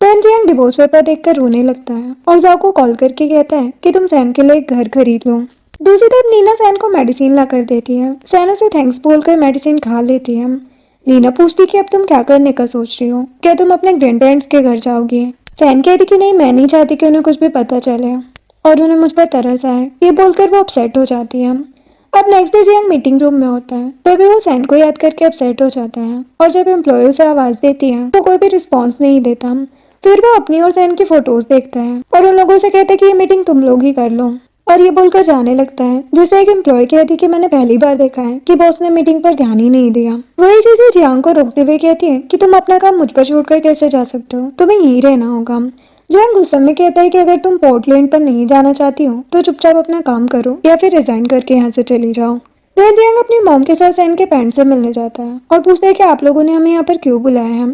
देन जियांग डिवोर्स पेपर देखकर रोने लगता है और जाओ को कॉल करके कहता है कि तुम सैन के लिए एक घर खरीद लो। दूसरी तरफ नीना सैन को मेडिसिन ला कर देती है। सैन उसे थैंक्स बोलकर मेडिसिन खा लेती है। नीना पूछती कि अब तुम क्या करने का सोच रही हो, क्या तुम अपने ग्रैंड पेरेंट्स के घर जाओगी। सैन कहती कि नहीं, मैं नहीं चाहती कि उन्हें कुछ भी पता चले और उन्हें मुझ पर तरस आए। ये बोलकर वो अपसेट हो जाती है। अब next day Jiang meeting room में होता है, तभी वो सैन को याद करके अपसेट हो जाता है और जब एम्प्लॉय उसे आवाज देती है तो कोई भी रिस्पॉन्स नहीं देता। फिर वो अपनी और सैन की फोटोज देखता है और उन लोगों से कहता है कि ये मीटिंग तुम लोग ही कर लो, और ये बोलकर जाने लगता है, जिससे एक एम्प्लॉय कहती कि मैंने पहली बार देखा है कि बॉस ने मीटिंग पर ध्यान ही नहीं दिया। वही चीजें जियांग को रोकते हुए कहती है कि तुम अपना काम मुझ पर छोड़कर कैसे जा सकते हो, तुम्हें यहीं रहना होगा। जियांग गुस्से में कहता है कि अगर तुम पोर्टलैंड पर नहीं जाना चाहती हो तो चुपचाप अपना काम करो या फिर रिजाइन करके यहाँ से चली जाओ। फिर जियांग अपनी मॉम के साथ सैन के पेरेंट्स से मिलने जाता है और पूछता है कि आप लोगों ने हमें यहाँ पर क्यों बुलाया है।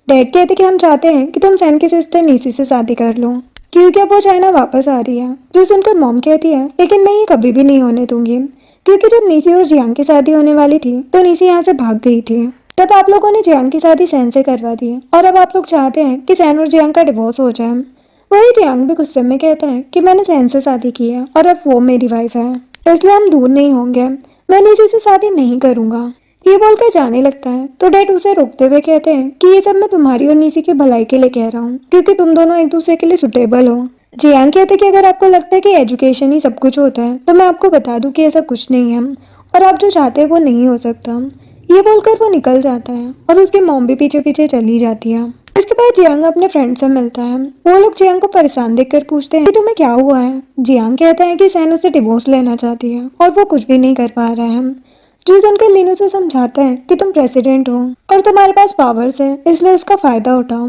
डैड कहते कि हम चाहते हैं कि तुम सैन की सिस्टर नीसी से शादी कर लो, क्योंकि अब वो चाइना वापस आ रही है। जो सुनकर मॉम कहती है लेकिन मैं ये कभी भी नहीं होने दूंगी, क्योंकि जब नीसी और जियांग की शादी होने वाली थी तो नीसी यहाँ से भाग गई थी। तब आप लोगों ने जियांग की शादी सैन से करवा दी और अब आप लोग चाहते हैं कि सैन और जियांग का डिवोर्स हो जाए। वही जियांग भी गुस्से में कहता है कि मैंने सैन से शादी की है और अब वो मेरी वाइफ है, इसलिए हम दूर नहीं होंगे, मैं नीसी से शादी नहीं करूंगा। ये बोलकर जाने लगता है तो डैड उसे रोकते हुए कहते हैं कि ये सब मैं तुम्हारी और नीसी की भलाई के लिए कह रहा हूँ, क्योंकि तुम दोनों एक दूसरे के लिए सुटेबल हो। जियांग कहते हैं कि अगर आपको लगता है कि एजुकेशन ही सब कुछ होता है तो मैं आपको बता दूं कि ऐसा कुछ नहीं है और आप जो चाहते हैं वो नहीं हो सकता। ये बोलकर वो निकल जाता है और उसकी मॉम भी पीछे पीछे चली जाती है। इसके बाद बाद जियांग अपने फ्रेंड से मिलता है। वो लोग जियांग को परेशान देखकर पूछते हैं कि तुम्हें क्या हुआ है। जियांग कहता है कि सैन उससे डिवोर्स लेना चाहती है और वो कुछ भी नहीं कर पा रहा है। जो सुनकर लीनू से समझाता है कि तुम प्रेसिडेंट हो और तुम्हारे पास पावर्स है, इसलिए उसका फायदा उठाओ।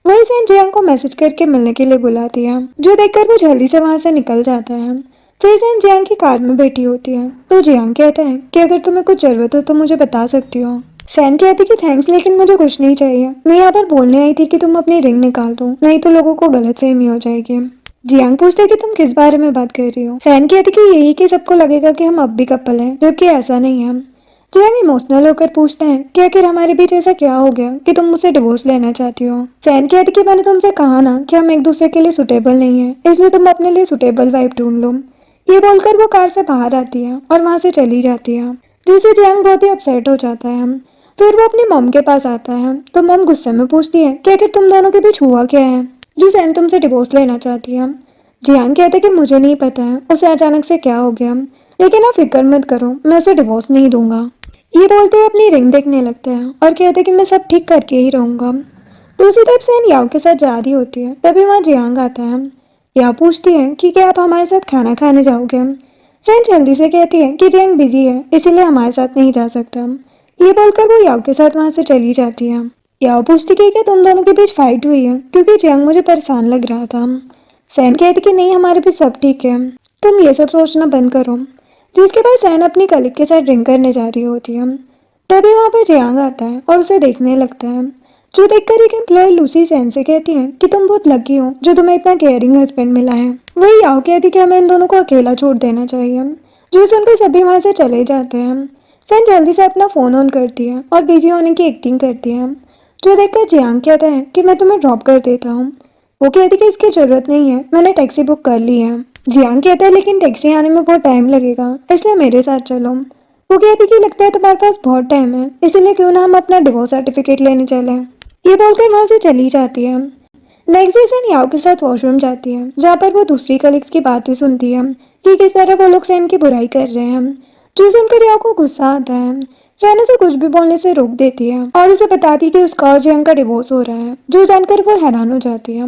वही सैन जियांग को मैसेज करके मिलने के लिए बुलाती है, जो देखकर वो जल्दी से वहां से निकल जाता है। फिर सैन जियांग की कार में बैठी होती है तो जियांग कहता है कि अगर तुम्हें कुछ जरूरत हो तो मुझे बता सकती हो। सैन कहती कि थैंक्स, लेकिन मुझे कुछ नहीं चाहिए। मैं यहाँ पर बोलने आई थी कि तुम अपनी रिंग निकाल दो, नहीं तो लोगों को गलतफहमी हो जाएगी। जियांग पूछता है कि तुम किस बारे में बात कर रही हो। सैन कहती कि यही कि सबको लगेगा कि हम अब भी कपल हैं, जबकि ऐसा नहीं है। जियांग इमोशनल होकर पूछते हैं कि आखिर हमारे बीच ऐसा क्या हो गया कि तुम मुझसे डिवोर्स लेना चाहती हो। सैन कहती कि मैंने तुमसे कहा ना कि हम एक दूसरे के लिए सुटेबल नहीं है, इसलिए तुम अपने लिए सुटेबल वाइफ ढूंढ लो। ये बोलकर वो कार से बाहर आती है और वहां से चली जाती है, जिससे जियांग बहुत ही अपसेट हो जाता है। फिर वो अपनी मॉम के पास आता है तो मॉम गुस्से में पूछती है कि आखिर तुम दोनों के बीच हुआ क्या है जो सैन तुमसे डिवोर्स लेना चाहती है। जियांग कहता है कि मुझे नहीं पता है उसे अचानक से क्या हो गया, लेकिन आप फिक्र मत करो, मैं उसे डिवोर्स नहीं दूंगा। ये बोलते हुए अपनी रिंग देखने लगता है और कहते हैं कि मैं सब ठीक करके ही रहूंगा। दूसरी तरफ सैन याओ के साथ जा रही होती है, तभी वहाँ जियांग आता है। याओ पूछती है कि क्या आप हमारे साथ खाना खाने जाओगे। सैन जल्दी से कहती है कि जियांग बिजी है, इसीलिए हमारे साथ नहीं जा सकता। ये बोलकर वो याओ के साथ वहाँ से चली जाती है। याओ पूछती कि क्या तुम दोनों के बीच फाइट हुई है, क्योंकि जियांग मुझे परेशान लग रहा था। सैन कहती कि नहीं, हमारे बीच सब ठीक है, तुम ये सब सोचना बंद करो। जिसके बाद सैन अपनी कलीग के साथ ड्रिंक करने जा रही होती है। तभी वहाँ पर जियांग आता है और उसे देखने लगता है, जो देखकर एक एम्प्लॉय लूसी सैन से कहती है कि तुम बहुत लकी हो जो तुम्हें इतना केयरिंग हस्बैंड मिला है। वही याओ कहती कि हमें इन दोनों को अकेला छोड़ देना चाहिए, जो सुनकर सभी वहाँ से चले जाते हैं। सैन जल्दी से अपना फोन ऑन करती है और बिजी होने की एक्टिंग करती है, जो देखकर जियांग कहता है कि मैं तुम्हें ड्रॉप कर देता हूँ। वो कहती कि इसकी जरूरत नहीं है, मैंने टैक्सी बुक कर ली है। जियांग कहता है लेकिन टैक्सी आने में बहुत टाइम लगेगा, इसलिए मेरे साथ चलो। वो कहती कि लगता है तुम्हारे पास बहुत टाइम है, इसीलिए क्यों ना हम अपना डिवोर्स सर्टिफिकेट लेने चलें। ये बोलकर वहाँ से चली जाती है। नेक्स्ट डे सैन याओ के साथ वॉशरूम जाती है, जहाँ पर वो दूसरी कलीग्स की बातें सुनती है कि किस तरह वो लोग सैन की बुराई कर रहे हैं। जो सुनकर याओ को गुस्सा आता है। सैन उसे कुछ भी बोलने से रोक देती है और उसे बताती है कि उसका और जियांग का डिवोर्स हो रहा है, जो जानकर वो हैरान हो जाती है।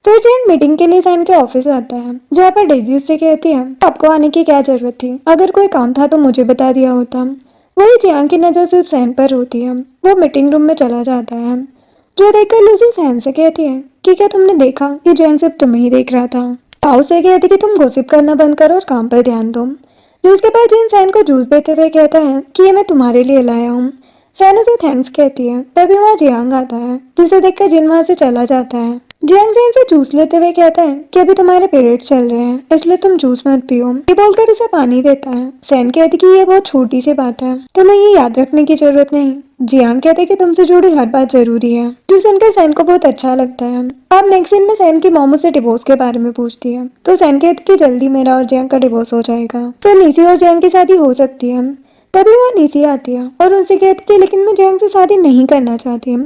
फिर जियांग मीटिंग के लिए सैन के ऑफिस आता है, जहाँ पर डेजी उससे कहती है आपको आने की क्या जरूरत थी, अगर कोई काम था तो मुझे बता दिया होता। वही जियांग की नजर सिर्फ सैन पर होती है। वो मीटिंग रूम में चला जाता है, जो देखकर लूसी सैन से कहती है कि क्या तुमने देखा कि जियांग सिर्फ तुम्हें ही देख रहा था। ताऊ से कहती कि तुम गॉसिप करना बंद करो और काम पर ध्यान दो। जिसके बाद जिन सैन को जूस देते हुए कहता है कि ये मैं तुम्हारे लिए लाया हूँ। सैन उसे थैंक्स कहती है, तभी वहाँ जियांग आता है, जिसे देखकर जिन वहाँ से चला जाता है। जियांग सैन से जूस लेते हुए कहता है कि अभी तुम्हारे पीरियड्स चल रहे हैं, इसलिए तुम जूस मत पियो। ये बोलकर उसे पानी देता है। सैन कहती कि ये बहुत छोटी सी बात है, तुम्हें ये याद रखने की जरूरत नहीं। जियांग कहते कि तुमसे जुड़ी हर बात जरूरी है, जो सुनकर सैन को बहुत अच्छा लगता है। अब नेक्स्ट सीन में सैन की मॉम उसे डिवोर्स के बारे में पूछती है, तो सैन कहती कि जल्दी मेरा और जियांग का डिवोर्स हो जाएगा, फिर नीसी और जियांग की शादी हो सकती है। तभी वहाँ नीसी आती है और उनसे कहती कि लेकिन मैं जियांग से शादी नहीं करना चाहती।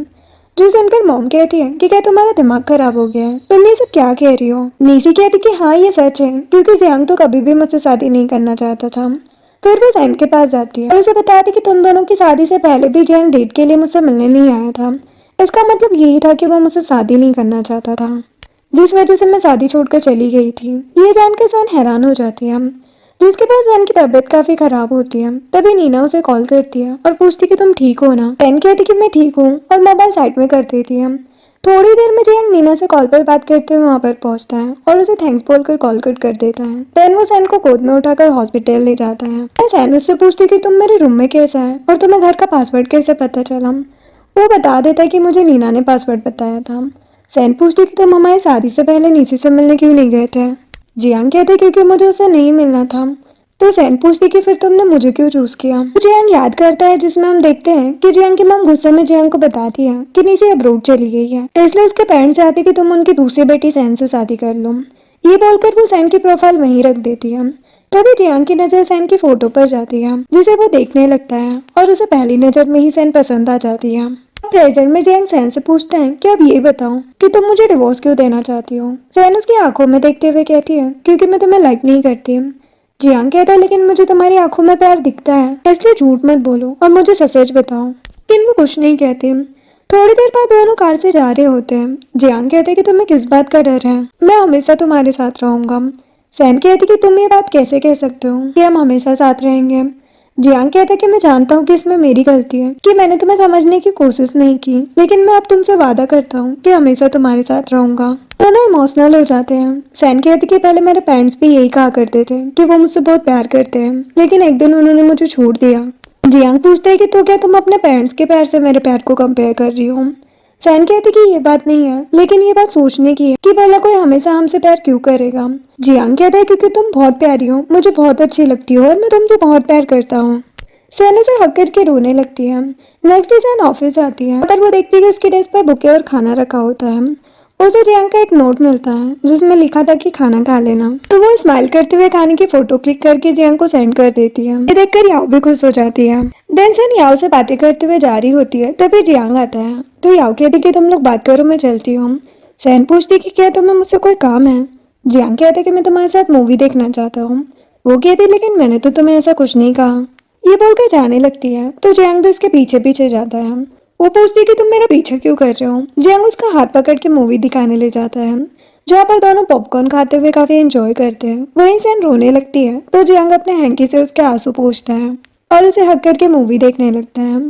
जो सुनकर मॉम कहती है कि क्या तुम्हारा दिमाग खराब हो गया है, तुम ये सब क्या कह रही हो। नीसी कहती कि हाँ ये सच है, क्योंकि जियांग तो कभी भी मुझसे शादी नहीं करना चाहता था। फिर वो सैन के पास जाती है और उसे बताती कि तुम दोनों की शादी से पहले भी जियांग डेट के लिए मुझसे मिलने नहीं आया था। इसका मतलब यही था कि वो मुझसे शादी नहीं करना चाहता था, जिस वजह से मैं शादी छोड़कर चली गई थी। ये जानकर सैन हैरान हो जाती है। जिसके बाद सैन की तबीयत काफी खराब होती है। तभी नीना उसे कॉल करती है और पूछती कि तुम ठीक हो ना। सैन कहती कि मैं ठीक हूँ और मोबाइल साइड में कर देती है। थोड़ी देर में जियांग नीना से कॉल पर बात करते हुए वहाँ पर पहुँचता है और उसे थैंक्स बोलकर कॉल कट कर देता है। देन वो सैन को गोद में उठाकर हॉस्पिटल ले जाता है। सैन उससे पूछती कि तुम मेरे रूम में कैसा है और तुम्हें घर का पासवर्ड कैसे पता चला। वो बता देता है कि मुझे नीना ने पासवर्ड बताया था। सैन पूछती कि तुम हमारी शादी से पहले नीसी से मिलने क्यों नहीं गए थे। जियांग कहते क्योंकि मुझे उससे नहीं मिलना था। तो सैन पूछती कि फिर तुमने मुझे क्यों चूज किया। जियांग याद करता है, जिसमें हम देखते हैं कि जियांग की मॉम गुस्से में जियांग को बताती है कि नीसी अब्रोड चली गई है, इसलिए उसके पेरेंट्स चाहते कि तुम उनकी दूसरी बेटी सैन से शादी कर लो। ये बोलकर वो सैन की प्रोफाइल वहीं रख देती है। तभी जियांग की नजर सैन की फोटो पर जाती है, जिसे वो देखने लगता है और उसे पहली नजर में ही सैन पसंद आ जाती है। प्रेजेंट में जियांग सैन से पूछते हैं कि अब ये बताओ कि तुम मुझे डिवोर्स क्यों देना चाहती हो। सैन उसकी आंखों में देखते हुए कहती है क्योंकि मैं तुम्हें लाइक नहीं करती। जियांग कहता है लेकिन मुझे तुम्हारी आंखों में प्यार दिखता है, इसलिए झूठ मत बोलो और मुझे सच सच बताओ। लेकिन वो कुछ नहीं कहती। थोड़ी देर बाद दोनों कार से जा रहे होते हैं। जियांग कहते हैं कि तुम्हें किस बात का डर है, मैं हमेशा तुम्हारे साथ रहूंगा। सैन कहती कि तुम ये बात कैसे कह सकते हो कि हम हमेशा साथ रहेंगे। जियांग कहता है कि मैं जानता हूँ कि इसमें मेरी गलती है कि मैंने तुम्हें समझने की कोशिश नहीं की, लेकिन मैं अब तुमसे वादा करता हूँ कि हमेशा तुम्हारे साथ रहूंगा। दोनों इमोशनल हो जाते हैं। सैन कहती कि पहले मेरे पेरेंट्स भी यही कहा करते थे कि वो मुझसे बहुत प्यार करते हैं, लेकिन एक दिन उन्होंने मुझे छोड़ दिया। जियांग पूछते है कि तो क्या तुम अपने पेरेंट्स के प्यार से मेरे प्यार को कंपेयर कर रही हो। सैन कहती कि ये बात नहीं है, लेकिन ये बात सोचने की है कि भला कोई हमेशा हमसे प्यार क्यों करेगा। जियांग कहता है क्योंकि तुम बहुत प्यारी हो, मुझे बहुत अच्छी लगती हो और मैं तुमसे बहुत प्यार करता हूँ। सैन उसे हक करके रोने लगती है। नेक्स्ट डे सैन ऑफिस आती है, पर वो देखती है कि उसकी डेस्क पर बुके और खाना रखा होता है। उसे जियांग का एक नोट मिलता है जिसमें लिखा था कि खाना खा लेना, तो वो स्माइल करते हुए खाने की फोटो क्लिक करके जियांग को सेंड कर देती है। ये देखकर याओ भी खुश हो जाती है। देन सैन याओ से बातें करते हुए जा रही होती है, तभी जियांग आता है। तो याओ कहती कि तुम लोग बात करो, मैं चलती हूँ। सैन पूछती कि क्या तुम्हें मुझसे कोई काम है। जियांग कहता है कि मैं तुम्हारे साथ मूवी देखना चाहता हूँ। वो कहती लेकिन मैंने तो तुम्हें ऐसा कुछ नहीं कहा। ये बोलकर जाने लगती है, तो जियांग भी उसके पीछे पीछे जाता है। वो पूछती कि तुम मेरा पीछा क्यों कर रहे हो। जियांग उसका हाथ पकड़ के मूवी दिखाने ले जाता है, जहाँ पर दोनों पॉपकॉर्न खाते हुए काफी एंजॉय करते हैं। वहीं सैन रोने लगती है, तो जियांग अपने हैंकी से उसके आंसू पोंछता है और उसे हक करके मूवी देखने लगता है।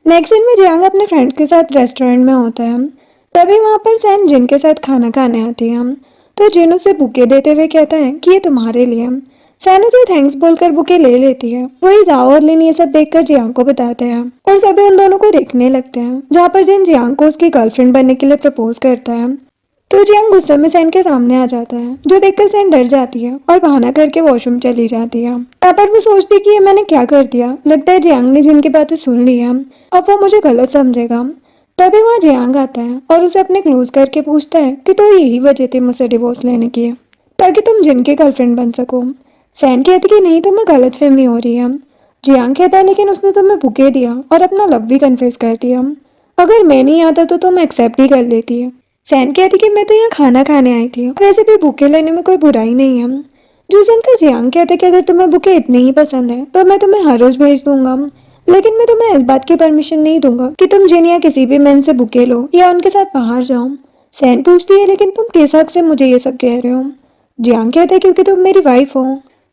नेक्स्ट सीन में जियांग अपने फ्रेंड्स के साथ रेस्टोरेंट में होता है। तभी वहाँ पर सैन जिन के साथ खाना खाने आती है, तो जिन उसे बुके देते हुए कहता है कि ये तुम्हारे लिए। सैन उसे थैंक्स बोलकर बुके ले लेती है। वही जाओ और लिन ये सब देखकर जियांग को बताते हैं और सभी उन दोनों को देखने लगते हैं, जहाँ पर जिन जियांग को उसकी गर्लफ्रेंड बनने के लिए प्रपोज करता है। तो जियांग गुस्से में सैन के सामने आ जाता है, जो देखकर सैन डर जाती है और बहाना करके वॉशरूम चली जाती है। यहाँ पर वो सोचती कि ये मैंने क्या कर दिया, लगता है जियांग ने जिनकी बातें सुन ली है, अब वो मुझे गलत समझेगा। तभी वहाँ जियांग आता है और उसे अपने क्लोज करके पूछता है कि तो यही वजह थी मुझसे डिवोर्स लेने की, ताकि तुम जिनकी गर्लफ्रेंड बन सको। सैन कहती कि नहीं, तुम्हें गलत फहमी हो रही है। जियांग कहता है लेकिन उसने तुम्हें बुके दिया और अपना लव भी कन्फेस कर दिया, अगर मैं नहीं आता तो तुम एक्सेप्ट ही कर लेती है। सैन कहती कि मैं तो यहाँ खाना खाने आई थी, वैसे भी बुके लेने में कोई बुराई नहीं है। जो सुनकर जियांग कहते कि अगर तुम्हें बुके इतने ही पसंद है तो मैं तुम्हें हर रोज भेज दूंगा, लेकिन मैं तुम्हें इस बात की परमिशन नहीं दूंगा कि तुम जिन या किसी भी मैन से बुके लो या उनके साथ बाहर जाओ। सैन पूछती है लेकिन तुम किस हक से मुझे ये सब कह रहे हो। जियांग कहते क्योंकि तुम मेरी वाइफ हो।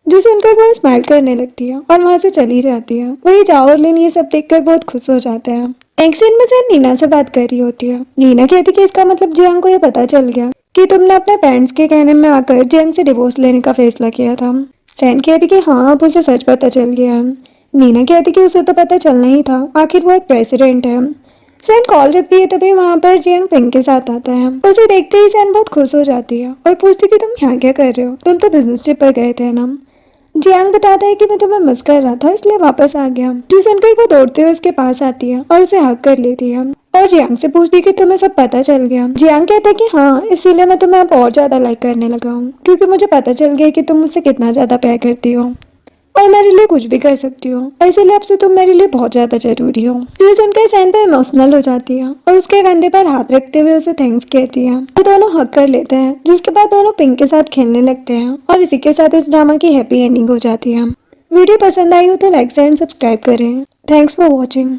जो सुनकर वो स्माइल करने लगती है और वहां से चली जाती है। वही जाओ और लिन ये सब देखकर बहुत खुश हो जाते हैं। नेक्स्ट सीन में सैन नीना से बात कर रही होती है। नीना कहती कि इसका मतलब जियांग को ये पता चल गया कि तुमने अपने पेरेंट्स के कहने में आकर जियांग से डिवोर्स लेने का फैसला किया था। सैन कहती कि हाँ, अब उसे सच पता चल गया है। नीना कहती कि उसे तो पता चलना ही था, आखिर वो एक प्रेसिडेंट है। सैन कॉल रखती है, तभी वहाँ पर जियांग पिंक के साथ आता है। उसे देखते ही सैन बहुत खुश हो जाती है और पूछती कि तुम यहाँ क्या कर रहे हो, तुम तो बिजनेस ट्रिप पर गए थे ना। जियांग बताता है कि मैं तुम्हें मिस कर रहा था इसलिए वापस आ गया। जो सुनकर वो दौड़ते हुए उसके पास आती है और उसे हक कर लेती है और जियांग से पूछती है कि तुम्हें सब पता चल गया। जियांग कहता है कि हाँ, इसीलिए मैं तुम्हें अब और ज्यादा लाइक करने लगा हूँ, क्योंकि मुझे पता चल गया कि तुम मुझसे कितना ज्यादा प्यार करती हो और मेरे लिए कुछ भी कर सकती हो, इसीलिए अब से तुम मेरे लिए बहुत ज्यादा जरूरी हो। जो सुनकर सैन तो इमोशनल हो जाती है और उसके कंधे पर हाथ रखते हुए उसे थैंक्स कहती है और दोनों हक कर लेते हैं, जिसके बाद दोनों पिंक के साथ खेलने लगते हैं और इसी के साथ इस ड्रामा की हैप्पी एंडिंग हो जाती है। वीडियो पसंद आई हो तो लाइक एंड सब्सक्राइब करें। Thanks for watching.